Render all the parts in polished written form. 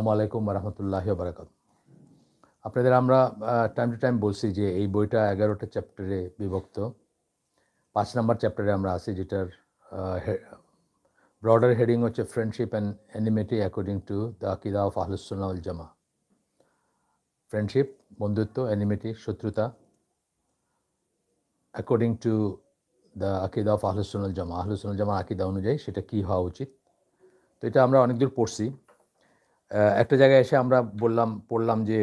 আসসালামু আলাইকুম রহমতুল্লাহি বারাকাতুহু। আপনাদের আমরা টাইম টু টাইম বলছি যে এই বইটা 11টা চ্যাপ্টারে বিভক্ত। 5 নাম্বার চ্যাপ্টারে আমরা আছি, যেটার ব্রডার হেডিং হচ্ছে friendship and enmity according to the আকিদা অফ আহলুস সুন্নাহ ওয়াল জামাহ। ফ্রেন্ডশিপ, বন্ধুত্ব, এনিমিটি, শত্রুতা, অ্যাকর্ডিং টু দ্য আকিদা অফ আহলুস সুন্নাহ ওয়াল জামাহ। আহলুস সুন্নাহ ওয়াল জামাহ আকিদা অনুযায়ী সেটা কী হওয়া উচিত। তো এটা আমরা অনেক দূর পড়ছি। একটা জায়গায় এসে আমরা পড়লাম যে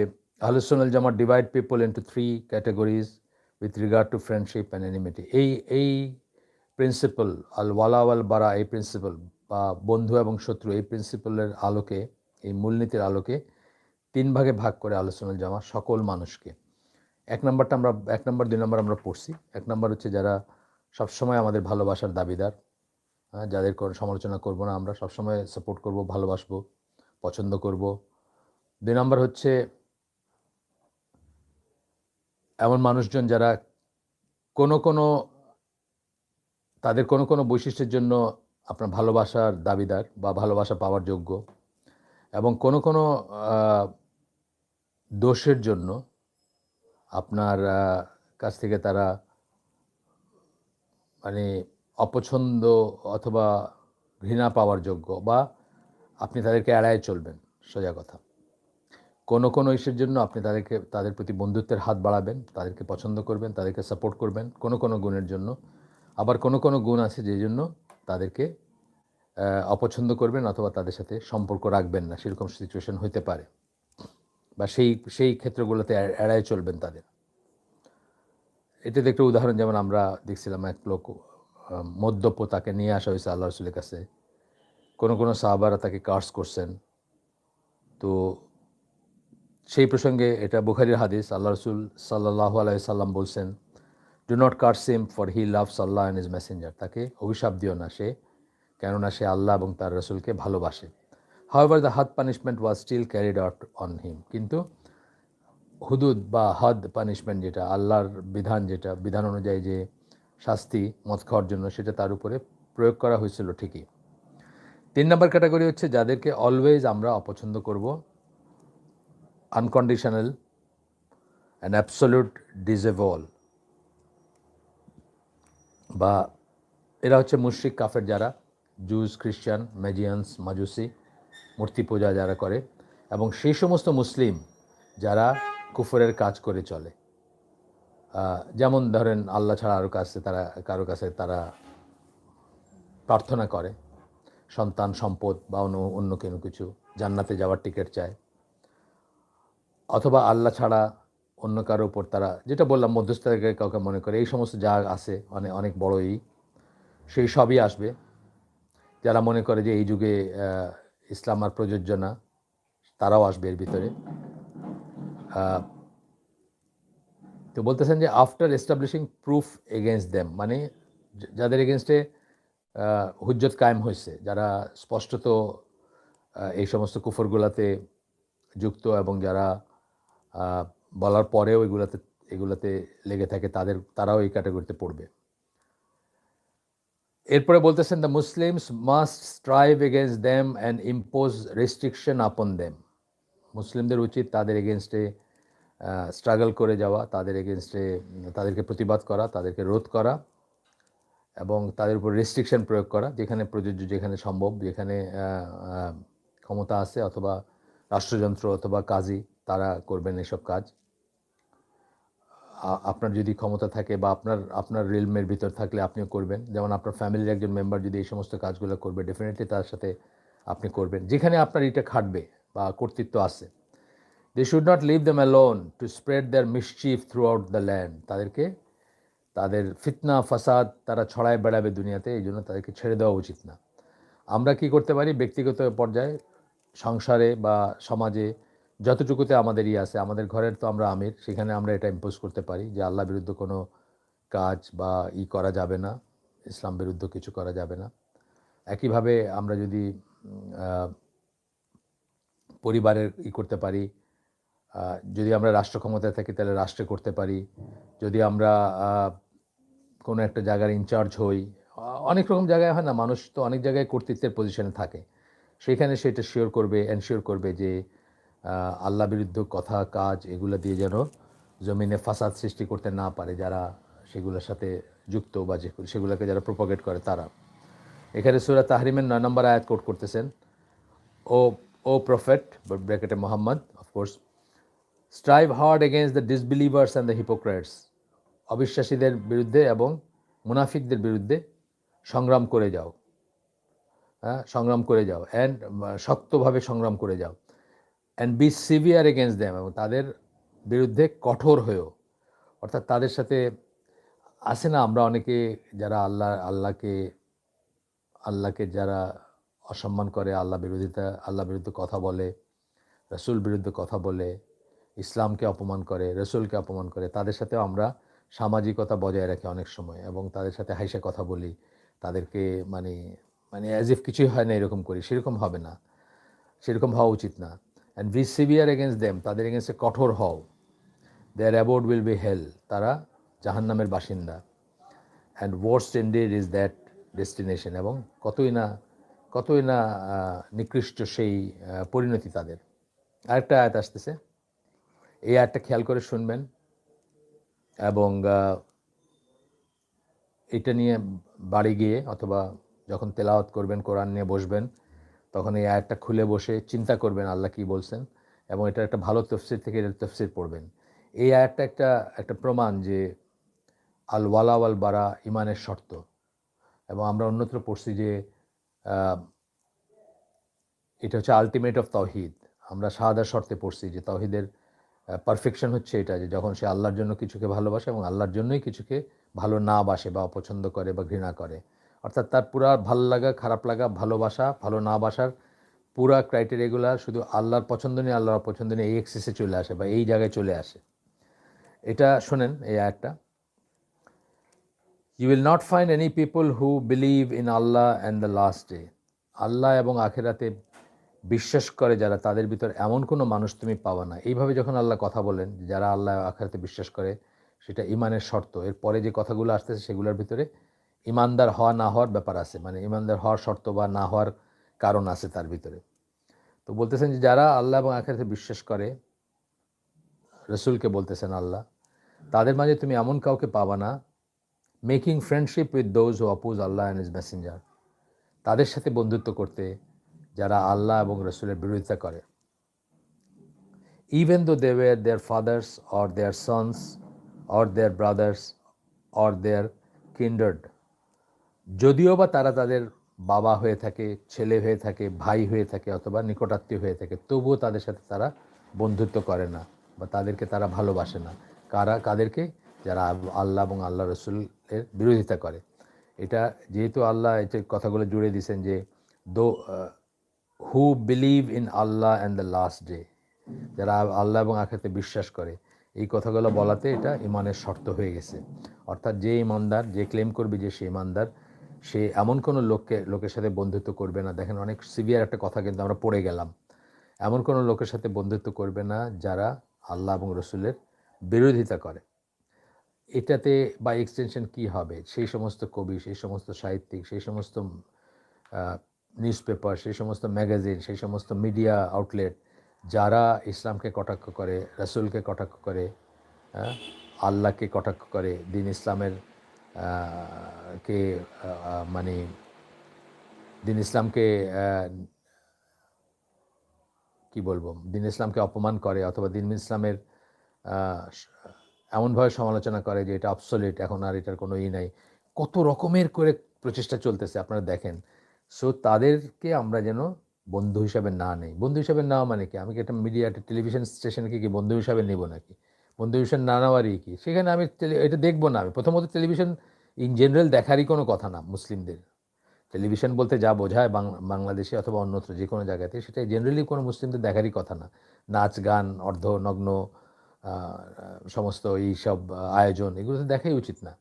আহলুস সুন্নাহ ওয়াল জামাহ divide people into 3 categories with regard to friendship and enmity. এই প্রিন্সিপাল আল ওয়ালা ওয়াল বারা, এই প্রিন্সিপাল বা বন্ধু এবং শত্রু, এই প্রিন্সিপালের আলোকে, এই মূলনীতির আলোকে 3 ভাগে ভাগ করে আহলুস সুন্নাহ ওয়াল জামাহ সকল মানুষকে। 1 নম্বর 2 নম্বর আমরা পড়ছি। 1 নম্বর হচ্ছে যারা সবসময় আমাদের ভালোবাসার দাবিদার, যাদের কোনো সমালোচনা করব না, আমরা সবসময় সাপোর্ট করব, ভালোবাসবো, পছন্দ করব। 2 নম্বর হচ্ছে এমন মানুষজন যারা তাদের কোনো বৈশিষ্ট্যের জন্য আপনার ভালোবাসার দাবিদার বা ভালোবাসা পাওয়ার যোগ্য, এবং কোনো দোষের জন্য আপনার কাছ থেকে তারা মানে অপছন্দ অথবা ঘৃণা পাওয়ার যোগ্য, বা আপনি তাদেরকে এড়ায় চলবেন। সোজা কথা, কোনো ইস্যুর জন্য আপনি তাদের প্রতি বন্ধুত্বের হাত বাড়াবেন, তাদেরকে পছন্দ করবেন, তাদেরকে সাপোর্ট করবেন কোনো গুণের জন্য। আবার কোনো গুণ আছে যেই জন্য তাদেরকে অপছন্দ করবেন অথবা তাদের সাথে সম্পর্ক রাখবেন না, সেরকম সিচুয়েশন হতে পারে, বা সেই ক্ষেত্রগুলোতে এড়ায় চলবেন তাদের। এটাতে একটা উদাহরণ, যেমন আমরা দেখছিলাম এক লোক মদ্যপ, তাকে নিয়ে আসা হয়েছে আল্লাহ রসুলের কাছে। কোনো সাহাবারা তাকে কার্স করছেন। তো সেই প্রসঙ্গে, এটা বুখারীর হাদিস, আল্লাহ রসুল সাল্লাল্লাহু আলাইহি সাল্লাম বলছেন, do not curse him for he loves Allah and his messenger. তাকে অভিশাপ দিও না, কেননা সে আল্লাহ এবং তার রসুলকে ভালোবাসে। হাউএভার দ্য হাদ punishment was still carried out on him. কিন্তু হুদুদ বা হদ পানিশমেন্ট, যেটা আল্লাহর বিধান অনুযায়ী যে শাস্তি মদ খাওয়ার জন্য, সেটা তার উপরে প্রয়োগ করা হয়েছিল ঠিকই। 3 নম্বর ক্যাটাগরি হচ্ছে যাদেরকে অলওয়েজ আমরা অপছন্দ করব, আনকন্ডিশনাল অ্যান্ড অ্যাবসোলিউট ডিজেভল, বা এরা হচ্ছে মুশরিক কাফের, যারা জুস, খ্রিস্টান, ম্যাজিয়ান্স, মাজুসি, মূর্তি পূজা যারা করে, এবং সেই সমস্ত মুসলিম যারা কুফরের কাজ করে চলে। যেমন ধরেন, আল্লাহ ছাড়া কারো কাছে তারা প্রার্থনা করে, সন্তান, সম্পদ বা অন্য কোনো কিছু, জান্নাতে যাওয়ার টিকিট চায়, অথবা আল্লাহ ছাড়া অন্য কারো উপর তারা, যেটা বললাম, মধ্যস্থতাকে কাউকে মনে করে। এই সমস্ত যা আছে অনেক বড়ই, সেই সবই আসবে। যারা মনে করে যে এই যুগে ইসলাম আর প্রযোজ্য না, তারাও আসবে এর ভিতরে। তো বলতেছেন যে after establishing proof against them, মানে যাদের এগেনস্টে হুজ্জত কায়েম হয়েছে, যারা স্পষ্টত এই সমস্ত কুফরগুলাতে যুক্ত, এবং যারা বলার পরেও এগুলাতে লেগে থাকে, তারাও এই ক্যাটাগরিতে পড়বে। এরপরে বলতেছেন, the Muslims must strive against them and impose restriction আপন দেম। মুসলিমদের উচিত তাদের এগেনস্টে স্ট্রাগল করে যাওয়া, তাদের এগেনস্টে তাদেরকে প্রতিবাদ করা, তাদেরকে রোধ করা, এবং তাদের উপর রেস্ট্রিকশন প্রয়োগ করা, যেখানে প্রযোজ্য, যেখানে সম্ভব, যেখানে ক্ষমতা আছে, অথবা রাষ্ট্রযন্ত্র অথবা কাজী, তারা করবেন এসব কাজ। আপনার যদি ক্ষমতা থাকে বা আপনার রিলমের ভিতর থাকলে আপনিও করবেন। যেমন আপনার ফ্যামিলির একজন মেম্বার যদি এই সমস্ত কাজগুলো করবে, ডেফিনেটলি তার সাথে আপনি করবেন, যেখানে আপনার এটা খাটবে বা কর্তৃত্ব আছে। They should not leave them alone to spread their mischief throughout the land. তাদের ফিতনা, ফাসাদ তারা ছড়ায় বেড়াবে দুনিয়াতে, এই জন্য তাদেরকে ছেড়ে দেওয়া উচিত না। আমরা কি করতে পারি ব্যক্তিগত পর্যায়ে, সংসারে বা সমাজে, যতটুকুতে আমাদের আছে, আমাদের ঘরের তো আমরা আমির, সেখানে আমরা এটা ইম্পোজ করতে পারি যে আল্লাহ বিরুদ্ধ কোনো কাজ বা করা যাবে না, ইসলাম বিরুদ্ধ কিছু করা যাবে না। একইভাবে আমরা যদি পরিবারের করতে পারি, যদি আমরা রাষ্ট্র ক্ষমতায় থাকি তাহলে রাষ্ট্রে করতে পারি, যদি আমরা কোনো একটা জায়গার ইনচার্জ হই, অনেক রকম জায়গায় হয় না, মানুষ তো অনেক জায়গায় কর্তৃত্বের পজিশনে থাকে, সেখানে সেটা শিওর করবে, এনশিওর করবে যে আল্লাহ বিরুদ্ধ কথা কাজ এগুলো দিয়ে যেন জমিনে ফাসাদ সৃষ্টি করতে না পারে যারা সেগুলোর সাথে যুক্ত বা সেগুলোকে যারা প্রোপাগেট করে তারা। এখানে সূরা তাহরিমের 9 নম্বর আয়াত কোট করতেছেন, ও ও প্রফেট ব্র্যাকেটে Muhammad of course, strive hard against the disbelievers and the hypocrites, অবিশ্বাসীদের বিরুদ্ধে এবং মুনাফিকদের বিরুদ্ধে সংগ্রাম করে যাও, সংগ্রাম করে যাও, অ্যান্ড শক্তভাবে সংগ্রাম করে যাও, and be severe against them, এবং তাদের বিরুদ্ধে কঠোর হয়েও। অর্থাৎ তাদের সাথে আসে না, আমরা অনেকে যারা আল্লাহকে যারা অসম্মান করে, আল্লাহ বিরুদ্ধে কথা বলে, রসুল বিরুদ্ধে কথা বলে, ইসলামকে অপমান করে, রসুলকে অপমান করে, তাদের সাথেও আমরা সামাজিকতা বজায় রাখি অনেক সময়, এবং তাদের সাথে হাইসে কথা বলি, তাদেরকে মানে অ্যাজ ইফ কিছুই হয় না এরকম করি। সেরকম হবে না, সেরকম হওয়া উচিত না। And be severe against them, তাদের এগেনস্টে কঠোর হও। Their abode will be hell, তারা জাহান্নামের বাসিন্দা। And worst indeed is that destination, এবং কতই না নিকৃষ্ট সেই পরিণতি তাদের। আরেকটা আয়াত আসতেছে, এই আয়াতটা খেয়াল করে শুনবেন, এবং এটা নিয়ে বাড়ি গিয়ে অথবা যখন তেলাওয়াত করবেন, কোরআন নিয়ে বসবেন, তখন এই আয়াতটা খুলে বসে চিন্তা করবেন আল্লাহ কী বলছেন, এবং এটা একটা ভালো তফসির থেকে এর তফসির পড়বেন। এই আয়াতটা একটা প্রমাণ যে আল ওয়ালা ওয়াল বারা ইমানের শর্ত। এবং আমরা অন্যত্র পড়ছি যে এটা হচ্ছে আলটিমেট অফ তাওহীদ। আমরা শাহাদার শর্তে পড়ছি যে তাওহীদের পারফেকশন হচ্ছে এটা, যে যখন সে আল্লাহর জন্য কিছুকে ভালোবাসে এবং আল্লাহর জন্যই কিছুকে ভালো না বাসে বা অপছন্দ করে বা ঘৃণা করে। অর্থাৎ তার পুরা ভালো লাগা, খারাপ লাগা, ভালোবাসা, ভালো না বাসার পুরা ক্রাইটেরিয়াগুলো শুধু আল্লাহর পছন্দ নিয়ে, আল্লাহর অপছন্দ নিয়ে এই এক্সেসে চলে আসে বা এই জায়গায় চলে আসে। এটা শোনেন এই আয়াতটা, you will not find any people who believe in Allah and the last day, আল্লাহ এবং আখেরাতে বিশ্বাস করে যারা, তাদের ভিতর এমন কোনো মানুষ তুমি পাবা না। এইভাবে যখন আল্লাহ কথা বলেন যারা আল্লাহ আখেরাতে বিশ্বাস করে, সেটা ইমানের শর্ত। এরপরে যে কথাগুলো আসতেছে সেগুলোর ভিতরে ইমানদার হওয়া না হওয়ার ব্যাপার আছে, মানে ইমানদার হওয়ার শর্ত বা না হওয়ার কারণ আছে তার ভিতরে। তো বলতেছেন যে যারা আল্লাহ এবং আখেরাতে বিশ্বাস করে, রসুলকে বলতেছেন আল্লাহ, তাদের মাঝে তুমি এমন কাউকে পাবা না, making friendship with those who oppose Allah and his Messenger, তাদের সাথে বন্ধুত্ব করতে যারা আল্লাহ এবং রসুলের বিরোধিতা করে। Even though they were their fathers or their sons or their brothers or their kindred, যদিও বা তারা তাদের বাবা হয়ে থাকে, ছেলে হয়ে থাকে, ভাই হয়ে থাকে অথবা নিকটাত্মীয় হয়ে থাকে, তবুও তাদের সাথে তারা বন্ধুত্ব করে না বা তাদেরকে তারা ভালোবাসে না। কাদেরকে? যারা আল্লাহ এবং আল্লাহ রসুলের বিরোধিতা করে। এটা যেহেতু আল্লাহ এই কথাগুলো জুড়ে দিয়েছেন যে দো হু believe in Allah and the last day, যারা আল্লাহ এবং আখিরাতে বিশ্বাস করে, এই কথাগুলো বলাতে এটা ইমানের শর্ত হয়ে গেছে। অর্থাৎ যে ইমানদার, যে ক্লেম করবে যে সে ইমানদার, সে এমন কোনো লোকের সাথে বন্ধুত্ব করবে না। দেখেন অনেক সিভিয়ার একটা কথা কিন্তু আমরা পড়ে গেলাম, এমন কোনো লোকের সাথে বন্ধুত্ব করবে না যারা আল্লাহ এবং রসুলের বিরোধিতা করে। এটাতে বা এক্সটেনশন কি হবে? সেই সমস্ত কবি, সেই সমস্ত সাহিত্যিক, সেই সমস্ত নিউজ পেপার, সেই সমস্ত ম্যাগাজিন, সেই সমস্ত মিডিয়া আউটলেট যারা ইসলামকে কটাক্ষ করে, রসুলকে কটাক্ষ করে, আল্লাহকে কটাক্ষ করে, দিন ইসলামের কে মানে দিন ইসলামকে কি বলবো, দিন ইসলামকে অপমান করে অথবা দিন ইসলামের এমনভাবে সমালোচনা করে যে এটা অবসলিট, এখন আর এটার কোনো নাই, কত রকমের করে প্রচেষ্টা চলতেছে আপনারা দেখেন। সো তাদেরকে আমরা যেন বন্ধু হিসাবে না নেই। বন্ধু হিসাবে নেওয়া মানে কি? আমি কি একটা মিডিয়া, একটা টেলিভিশন স্টেশনকে কি বন্ধু হিসাবে নেব নাকি? বন্ধু হিসাবে না নেওয়ারই কি সেখানে আমি এটা দেখবো না। আমি প্রথমত টেলিভিশন ইন জেনারেল দেখারই কোনো কথা না মুসলিমদের। টেলিভিশন বলতে যা বোঝায় বাংলাদেশে অথবা অন্যত্র যে কোনো জায়গাতে, সেটা জেনারেলি কোনো মুসলিমদের দেখারই কথা না। নাচ গান, অর্ধনগ্ন সমস্ত এইসব আয়োজন, এগুলো তো দেখাই উচিত না।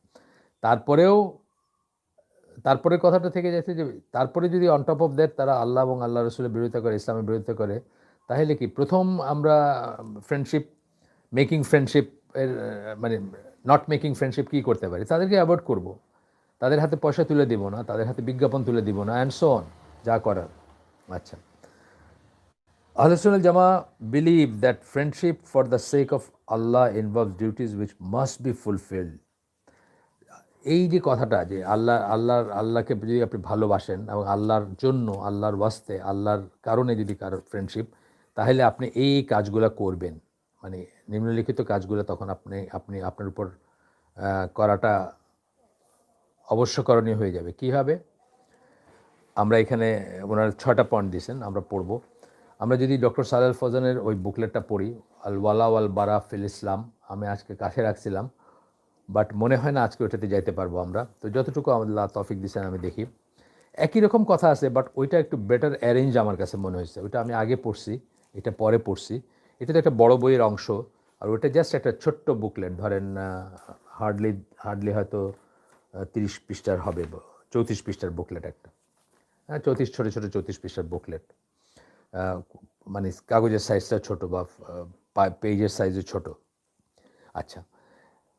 তারপরে কথাটা থেকে যাচ্ছে যে তারপরে যদি অন টপ অফ দ্যাট তারা আল্লাহ এবং আল্লাহ রসুলের বিরোধিতা করে, ইসলামের বিরোধিতা করে, তাহলে কি প্রথম আমরা মেকিং ফ্রেন্ডশিপ এর মানে নট মেকিং ফ্রেন্ডশিপ কী করতে পারি? তাদেরকে অ্যাভয়েড করব, তাদের হাতে পয়সা তুলে দিব না, তাদের হাতে বিজ্ঞাপন তুলে দিব না, অ্যান্ড সো অন, যা করার। আচ্ছা। Ahlus Sunnah Jama believe that friendship for the sake of Allah involves duties which must be fulfilled. এই যে কথাটা যে আল্লাহকে যদি আপনি ভালোবাসেন এবং আল্লাহর জন্য, আল্লাহর ওয়াস্তে, আল্লাহর কারণে যদি কারোর ফ্রেন্ডশিপ, তাহলে আপনি এই কাজগুলো করবেন। মানে নিম্নলিখিত কাজগুলো তখন আপনি আপনার উপর করাটা অবশ্যকরণীয় হয়ে যাবে। কীভাবে? আমরা এখানে ওনারা 6টা পয়েন্ট দিয়েছেন, আমরা পড়ব। আমরা যদি ডক্টর সালেহ ফৌজানের ওই বুকলেটটা পড়ি, আল ওয়ালা ওয়াল বারা ফিল ইসলাম, আমি আজকে কাছে রাখছিলাম, বাট মনে হয় না আজকে ওইটাতে যাইতে পারবো আমরা। তো যতটুকু আল্লাহ তৌফিক দিয়েছেন আমি দেখি, একই রকম কথা আছে, বাট ওইটা একটু বেটার অ্যারেঞ্জ আমার কাছে মনে হয়েছে। ওইটা আমি আগে পড়ছি, এটা পরে পড়ছি। এটা তো একটা বড় বইয়ের অংশ, আর ওইটা জাস্ট একটা ছোট্ট বুকলেট, ধরেন হার্ডলি হয়তো 30 পৃষ্ঠার হবে, 34 পৃষ্ঠার বুকলেট একটা। হ্যাঁ, 34 পৃষ্ঠার বুকলেট। মানে কাগজের সাইজটা ছোট বা পেজের সাইজও ছোট। আচ্ছা,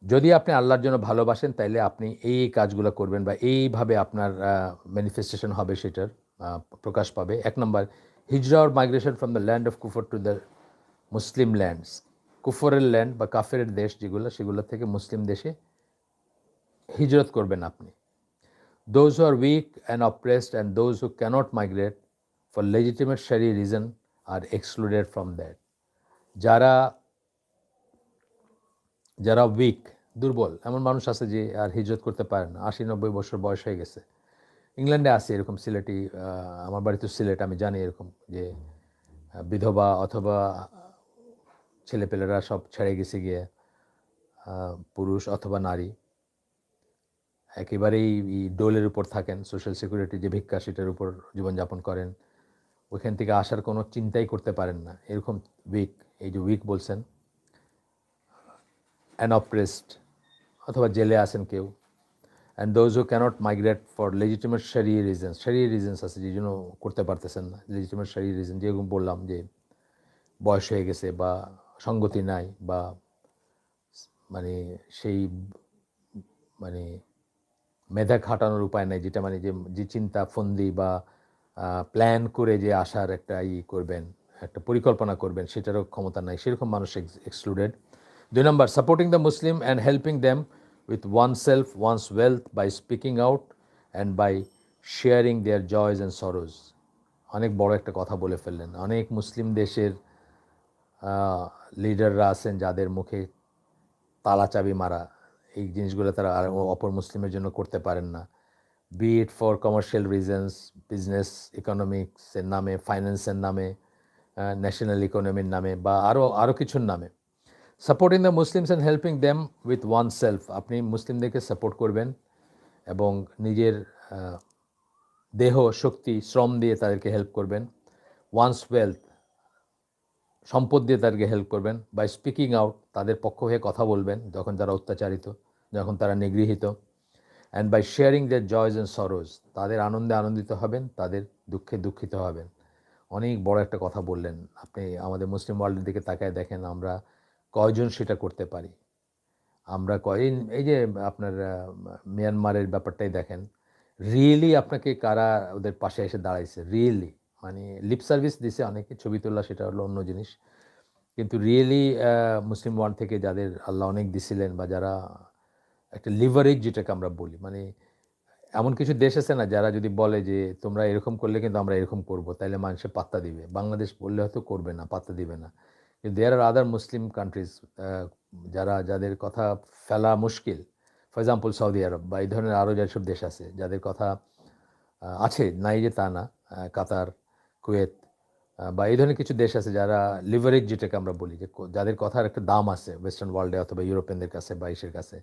যদি আপনি আল্লাহর জন্য ভালোবাসেন তাইলে আপনি এই কাজগুলো করবেন বা এইভাবে আপনার ম্যানিফেস্টেশন হবে, সেটার প্রকাশ পাবে। 1 নম্বর, হিজরা or migration from the land of কুফর টু দ্য মুসলিম ল্যান্ডস। কুফরের ল্যান্ড বা কাফের দেশ যেগুলো, সেগুলো থেকে মুসলিম দেশে হিজরত করবেন আপনি। Those who are weak and oppressed and those who cannot migrate for legitimate Sharia reason are excluded from that. যারা উইক, দুর্বল, এমন মানুষ আছে যে আর হিজরত করতে পারে না, 80-90 বছর বয়স হয়ে গেছে। ইংল্যান্ডে আছে এরকম, সিলেটি, আমার বাড়ি তো সিলেট, আমি জানি এরকম যে বিধবা অথবা ছেলেপেলেরা সব ছেড়ে গেছে গিয়ে, পুরুষ অথবা নারী একেবারেই ডোলের উপর থাকেন, সোশ্যাল সিকিউরিটি যে ভিক্ষা সেটার উপর জীবনযাপন করেন, ওইখান থেকে আসার কোনো চিন্তাই করতে পারেন না, এরকম উইক। এই যে উইক বলছেন, অ্যানঅপ্রেসড অথবা জেলে আছেন কেউ, and those who cannot migrate for legitimate sharia reasons আছে যে জন্য করতে পারতেছেন না। লেজিটিমেট শারিয়া রিজন যেরকম বললাম, যে বয়স হয়ে গেছে বা সঙ্গতি নাই বা মানে সেই মানে মেধা খাটানোর উপায় নাই, যেটা মানে যে চিন্তা ফন্দি বা প্ল্যান করে যে আসার একটা করবেন, একটা পরিকল্পনা করবেন, সেটারও ক্ষমতা নাই, সেরকম মানুষ excluded. 2 number, supporting the Muslim and helping them with oneself, one's wealth by speaking out and by sharing their joys and sorrows. অনেক বড় একটা কথা বলে ফেললেন। অনেক মুসলিম দেশের লিডাররা আছেন যাদের মুখে তালা চাবি মারা, এই জিনিসগুলো তারা আর অপর মুসলিমের জন্য করতে পারেন না। Be it for commercial reasons, business ইকোনমিক্সের নামে, ফাইন্যান্সের নামে, ন্যাশনাল ইকোনমির নামে বা আরও কিছুর নামে। Supporting the Muslims and helping them with one self, আপনি মুসলিমদেরকে সাপোর্ট করবেন এবং নিজের দেহ, শক্তি, শ্রম দিয়ে তাদেরকে হেল্প করবেন। ওয়ান্স ওয়েলথ, সম্পদ দিয়ে তাদেরকে হেল্প করবেন। বাই স্পিকিং আউট, তাদের পক্ষ হয়ে কথা বলবেন যখন তারা অত্যাচারিত, যখন তারা নিগৃহীত। And by sharing their joys and sorrows, তাদের আনন্দে আনন্দিত হবেন, তাদের দুঃখে দুঃখিত হবেন। অনেক বড় একটা কথা বললেন। আপনি আমাদের মুসলিম ওয়ার্ল্ডের দিকে তাকায় দেখেন, আমরা কয়জন সেটা করতে পারি? আমরা এই যে আপনার মিয়ানমারের ব্যাপারটাই দেখেন, রিয়েলি আপনাকে কারা ওদের পাশে এসে দাঁড়াইছে? রিয়েলি মানে লিপ সার্ভিস দিছে অনেকে, ছবি তোলা সেটা হলো অন্য জিনিস, কিন্তু রিয়েলি মুসলিম ওয়ার্ল্ড থেকে যাদের আল্লাহ অনেক দিছিলেন বা যারা একটা লিভারেজ যেটাকে আমরা বলি, মানে এমন কিছু দেশ আছে না যারা যদি বলে যে তোমরা এরকম করলে কিন্তু আমরা এরকম করব, তাইলে মানুষে পাত্তা দিবে। বাংলাদেশ বললে হয়তো করবে না, পাত্তা দিবে না, কিন্তু দেয়ার আর আদার মুসলিম কান্ট্রিজ যাদের কথা ফেলা মুশকিল। ফর এক্সাম্পল সৌদি আরব বা এই ধরনের আরও যেসব দেশ আছে যাদের কথা আছে, নাই যে তা না, কাতার, কুয়েত বা এই ধরনের কিছু দেশ আছে যারা লিভারেজ যেটাকে আমরা বলি, যে যাদের কথার একটা দাম আছে ওয়েস্টার্ন ওয়ার্ল্ডে অথবা ইউরোপিয়ানদের কাছে বা ইসের কাছে।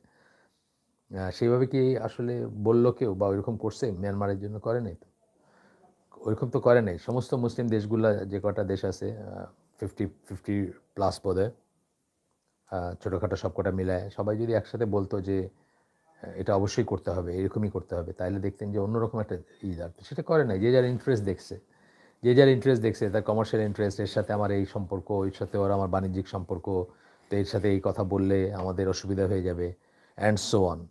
সেইভাবে কি আসলে বলল কেউ বা ওইরকম করছে? মিয়ানমারের জন্য করে নাই তো, ওইরকম তো করে নাই। সমস্ত মুসলিম দেশগুলা, যে কটা দেশ আছে 50+ বোধহয়, ছোটোখাটো সব কটা মিলায়, সবাই যদি একসাথে বলতো যে এটা অবশ্যই করতে হবে, এরকমই করতে হবে, তাইলে দেখতেন যে অন্যরকম একটা দাঁড়াতো। সেটা করে নাই। যে যার ইন্টারেস্ট দেখছে, তার কমার্শিয়াল ইন্টারেস্ট, এর সাথে আমার এই সম্পর্ক, এর সাথে ওর আমার বাণিজ্যিক সম্পর্ক, তো এর সাথে এই কথা বললে আমাদের অসুবিধা হয়ে যাবে, অ্যান্ড সো অন।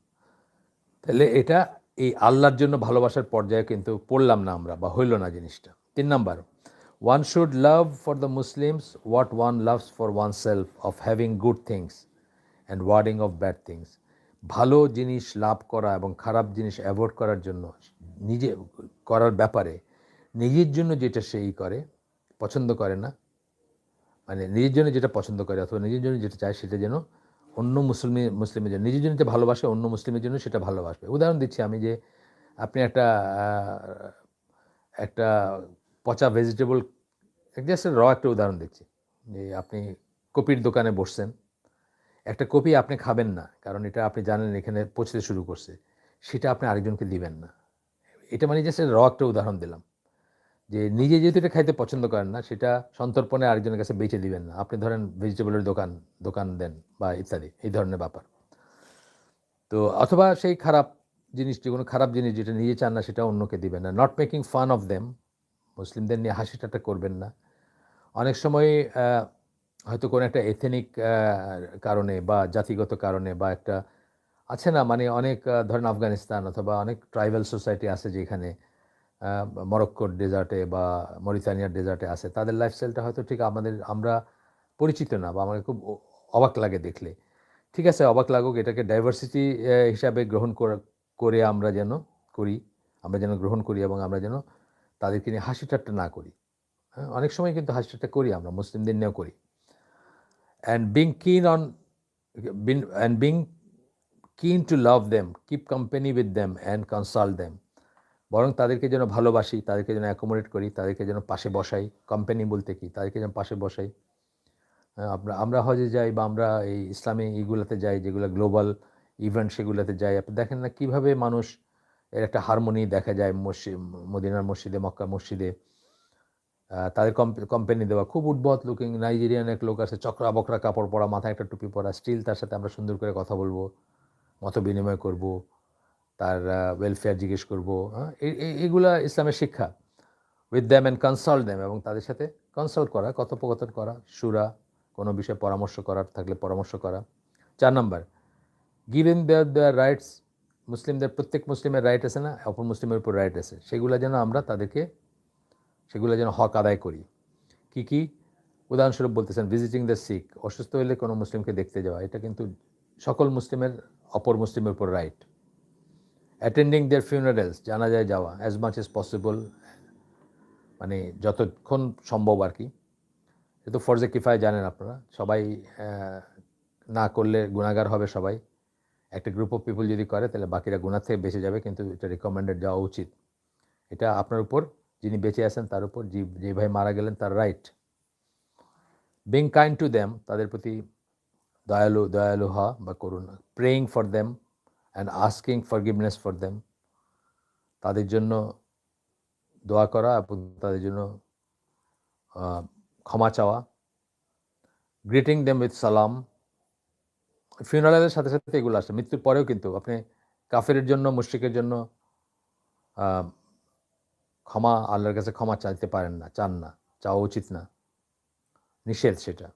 তাহলে এটা এই আল্লাহর জন্য ভালোবাসার পর্যায়ে কিন্তু পড়লাম না আমরা, বা হইল না জিনিসটা। 3 number, One should love for the Muslims what one loves for oneself of having good things and warding of bad things. ভালো জিনিস লাভ করা এবং খারাপ জিনিস অ্যাভয়েড করার জন্য নিজে করার ব্যাপারে নিজের জন্য যেটা সেই করে পছন্দ করে না, মানে নিজের জন্য যেটা পছন্দ করে অথবা নিজের জন্য যেটা চায় সেটা যেন অন্য মুসলিমের জন্য, নিজের জন্য যেটা ভালোবাসে অন্য মুসলিমের জন্য সেটা ভালোবাসবে। উদাহরণ দিচ্ছি আমি যে আপনি একটা পচা ভেজিটেবল, জাস্ট একটা উদাহরণ দিচ্ছি যে আপনি কপির দোকানে বসছেন, একটা কপি আপনি খাবেন না কারণ এটা আপনি জানেন এখানে পচতে শুরু করছে, সেটা আপনি আরেকজনকে দিবেন না। এটা মানে জাস্ট একটা উদাহরণ দিলাম যে নিজে যেহেতু এটা খাইতে পছন্দ করেন না সেটা সন্তর্পণে আরেকজনের কাছে বেচে দিবেন না। আপনি ধরেন ভেজিটেবলের দোকান দেন বা ইত্যাদি এই ধরনের ব্যাপার। তো অথবা সেই খারাপ জিনিস, যে কোনো খারাপ জিনিস যেটা নিজে চান না সেটা অন্যকে দিবেন না। Not making fun of them, মুসলিমদের নিয়ে হাসি ঠাট্টা করবেন না। অনেক সময় হয়তো কোনো একটা এথেনিক কারণে বা জাতিগত কারণে বা একটা আছে না, মানে অনেক ধরেন আফগানিস্তান অথবা অনেক ট্রাইবাল সোসাইটি আছে যেখানে মরক্কোর ডেজার্টে বা মরিতানিয়ার ডেজার্টে আছে, তাদের লাইফস্টাইলটা হয়তো ঠিক আমরা পরিচিত না বা আমাকে খুব অবাক লাগে দেখলে। ঠিক আছে, অবাক লাগুক, এটাকে ডাইভার্সিটি হিসাবে করে আমরা যেন গ্রহণ করি এবং আমরা যেন তাদেরকে নিয়ে হাসি ঠাট্টা না করি। হ্যাঁ, অনেক সময় কিন্তু হাসি ঠাট্টা করি, আমরা মুসলিমদের নিয়েও করি। and being keen to love them, keep company with them and consult them. বরং তাদেরকে যেন ভালোবাসি, তাদেরকে যেন অ্যাকোমোডেট করি, তাদেরকে যেন পাশে বসাই। কোম্পানি বলতে কি, তাদেরকে যেন পাশে বসাই। আমরা হজে যাই বা আমরা এই ইসলামী এইগুলোতে যাই যেগুলো গ্লোবাল ইভেন্ট, সেগুলোতে যাই, আপনি দেখেন না কীভাবে মানুষ এর একটা হারমোনি দেখা যায় মদিনার মসজিদে, মক্কার মসজিদে। তাদের কোম্পানি দেওয়া খুব উদ্ভট লুকিং নাইজেরিয়ান এক লোক আছে, চকরা বকরা কাপড় পরা, মাথায় একটা টুপি পরা, স্টিল তার সাথে আমরা সুন্দর করে কথা বলবো, মত বিনিময় করব, তার ওয়েলফেয়ার জিজ্ঞেস করবো। এগুলা ইসলামের শিক্ষা। With them and consult them, এবং তাদের সাথে কনসাল্ট করা, কথোপকথন করা, সুরা, কোনো বিষয়ে পরামর্শ করার থাকলে পরামর্শ করা। 4 নাম্বার, গিভেন দেয়ার রাইটস। প্রত্যেক মুসলিমের রাইট আছে না, অপর মুসলিমের উপর রাইট আছে, সেগুলো যেন হক আদায় করি। কি উদাহরণস্বরূপ বলতেছেন, ভিজিটিং দ্য সিক, অসুস্থ হলে কোনো মুসলিমকে দেখতে যাওয়া, এটা কিন্তু সকল মুসলিমের অপর মুসলিমের উপর রাইট। অ্যাটেন্ডিং দেয়ার ফিউনারেলস, জানাজায় যাওয়া অ্যাজ মাচ এজ পসিবল, মানে যতক্ষণ সম্ভব আর কি। এটা ফরজে কিফায়া, জানেন আপনারা সবাই না করলে গুনাহগার হবে সবাই। একটা গ্রুপ অফ পিপল যদি করে তাহলে বাকিরা গুনাহ থেকে বেঁচে যাবে, কিন্তু এটা রিকমেন্ডেড যাওয়া উচিত। এটা আপনার উপর, যিনি বেঁচে আছেন তার উপর, যে ভাই মারা গেলেন তার right. Being kind to them, তাদের প্রতি দয়ালু হওয়া বা করুণা। Praying for them and asking forgiveness for them, তাদের জন্য দোয়া করা এবং তাদের জন্য ক্ষমা চাওয়া। গ্রিটিং দেম উইথ সালাম, ফিউনারালের সাথে সাথে এগুলো আসে, মৃত্যুর পরেও কিন্তু আপনি কাফেরের জন্য, মুশরিকের জন্য ক্ষমা, আল্লাহর কাছে ক্ষমা চাইতে পারেন না, চান না, চাওয়া উচিত না, নিষেধ সেটা।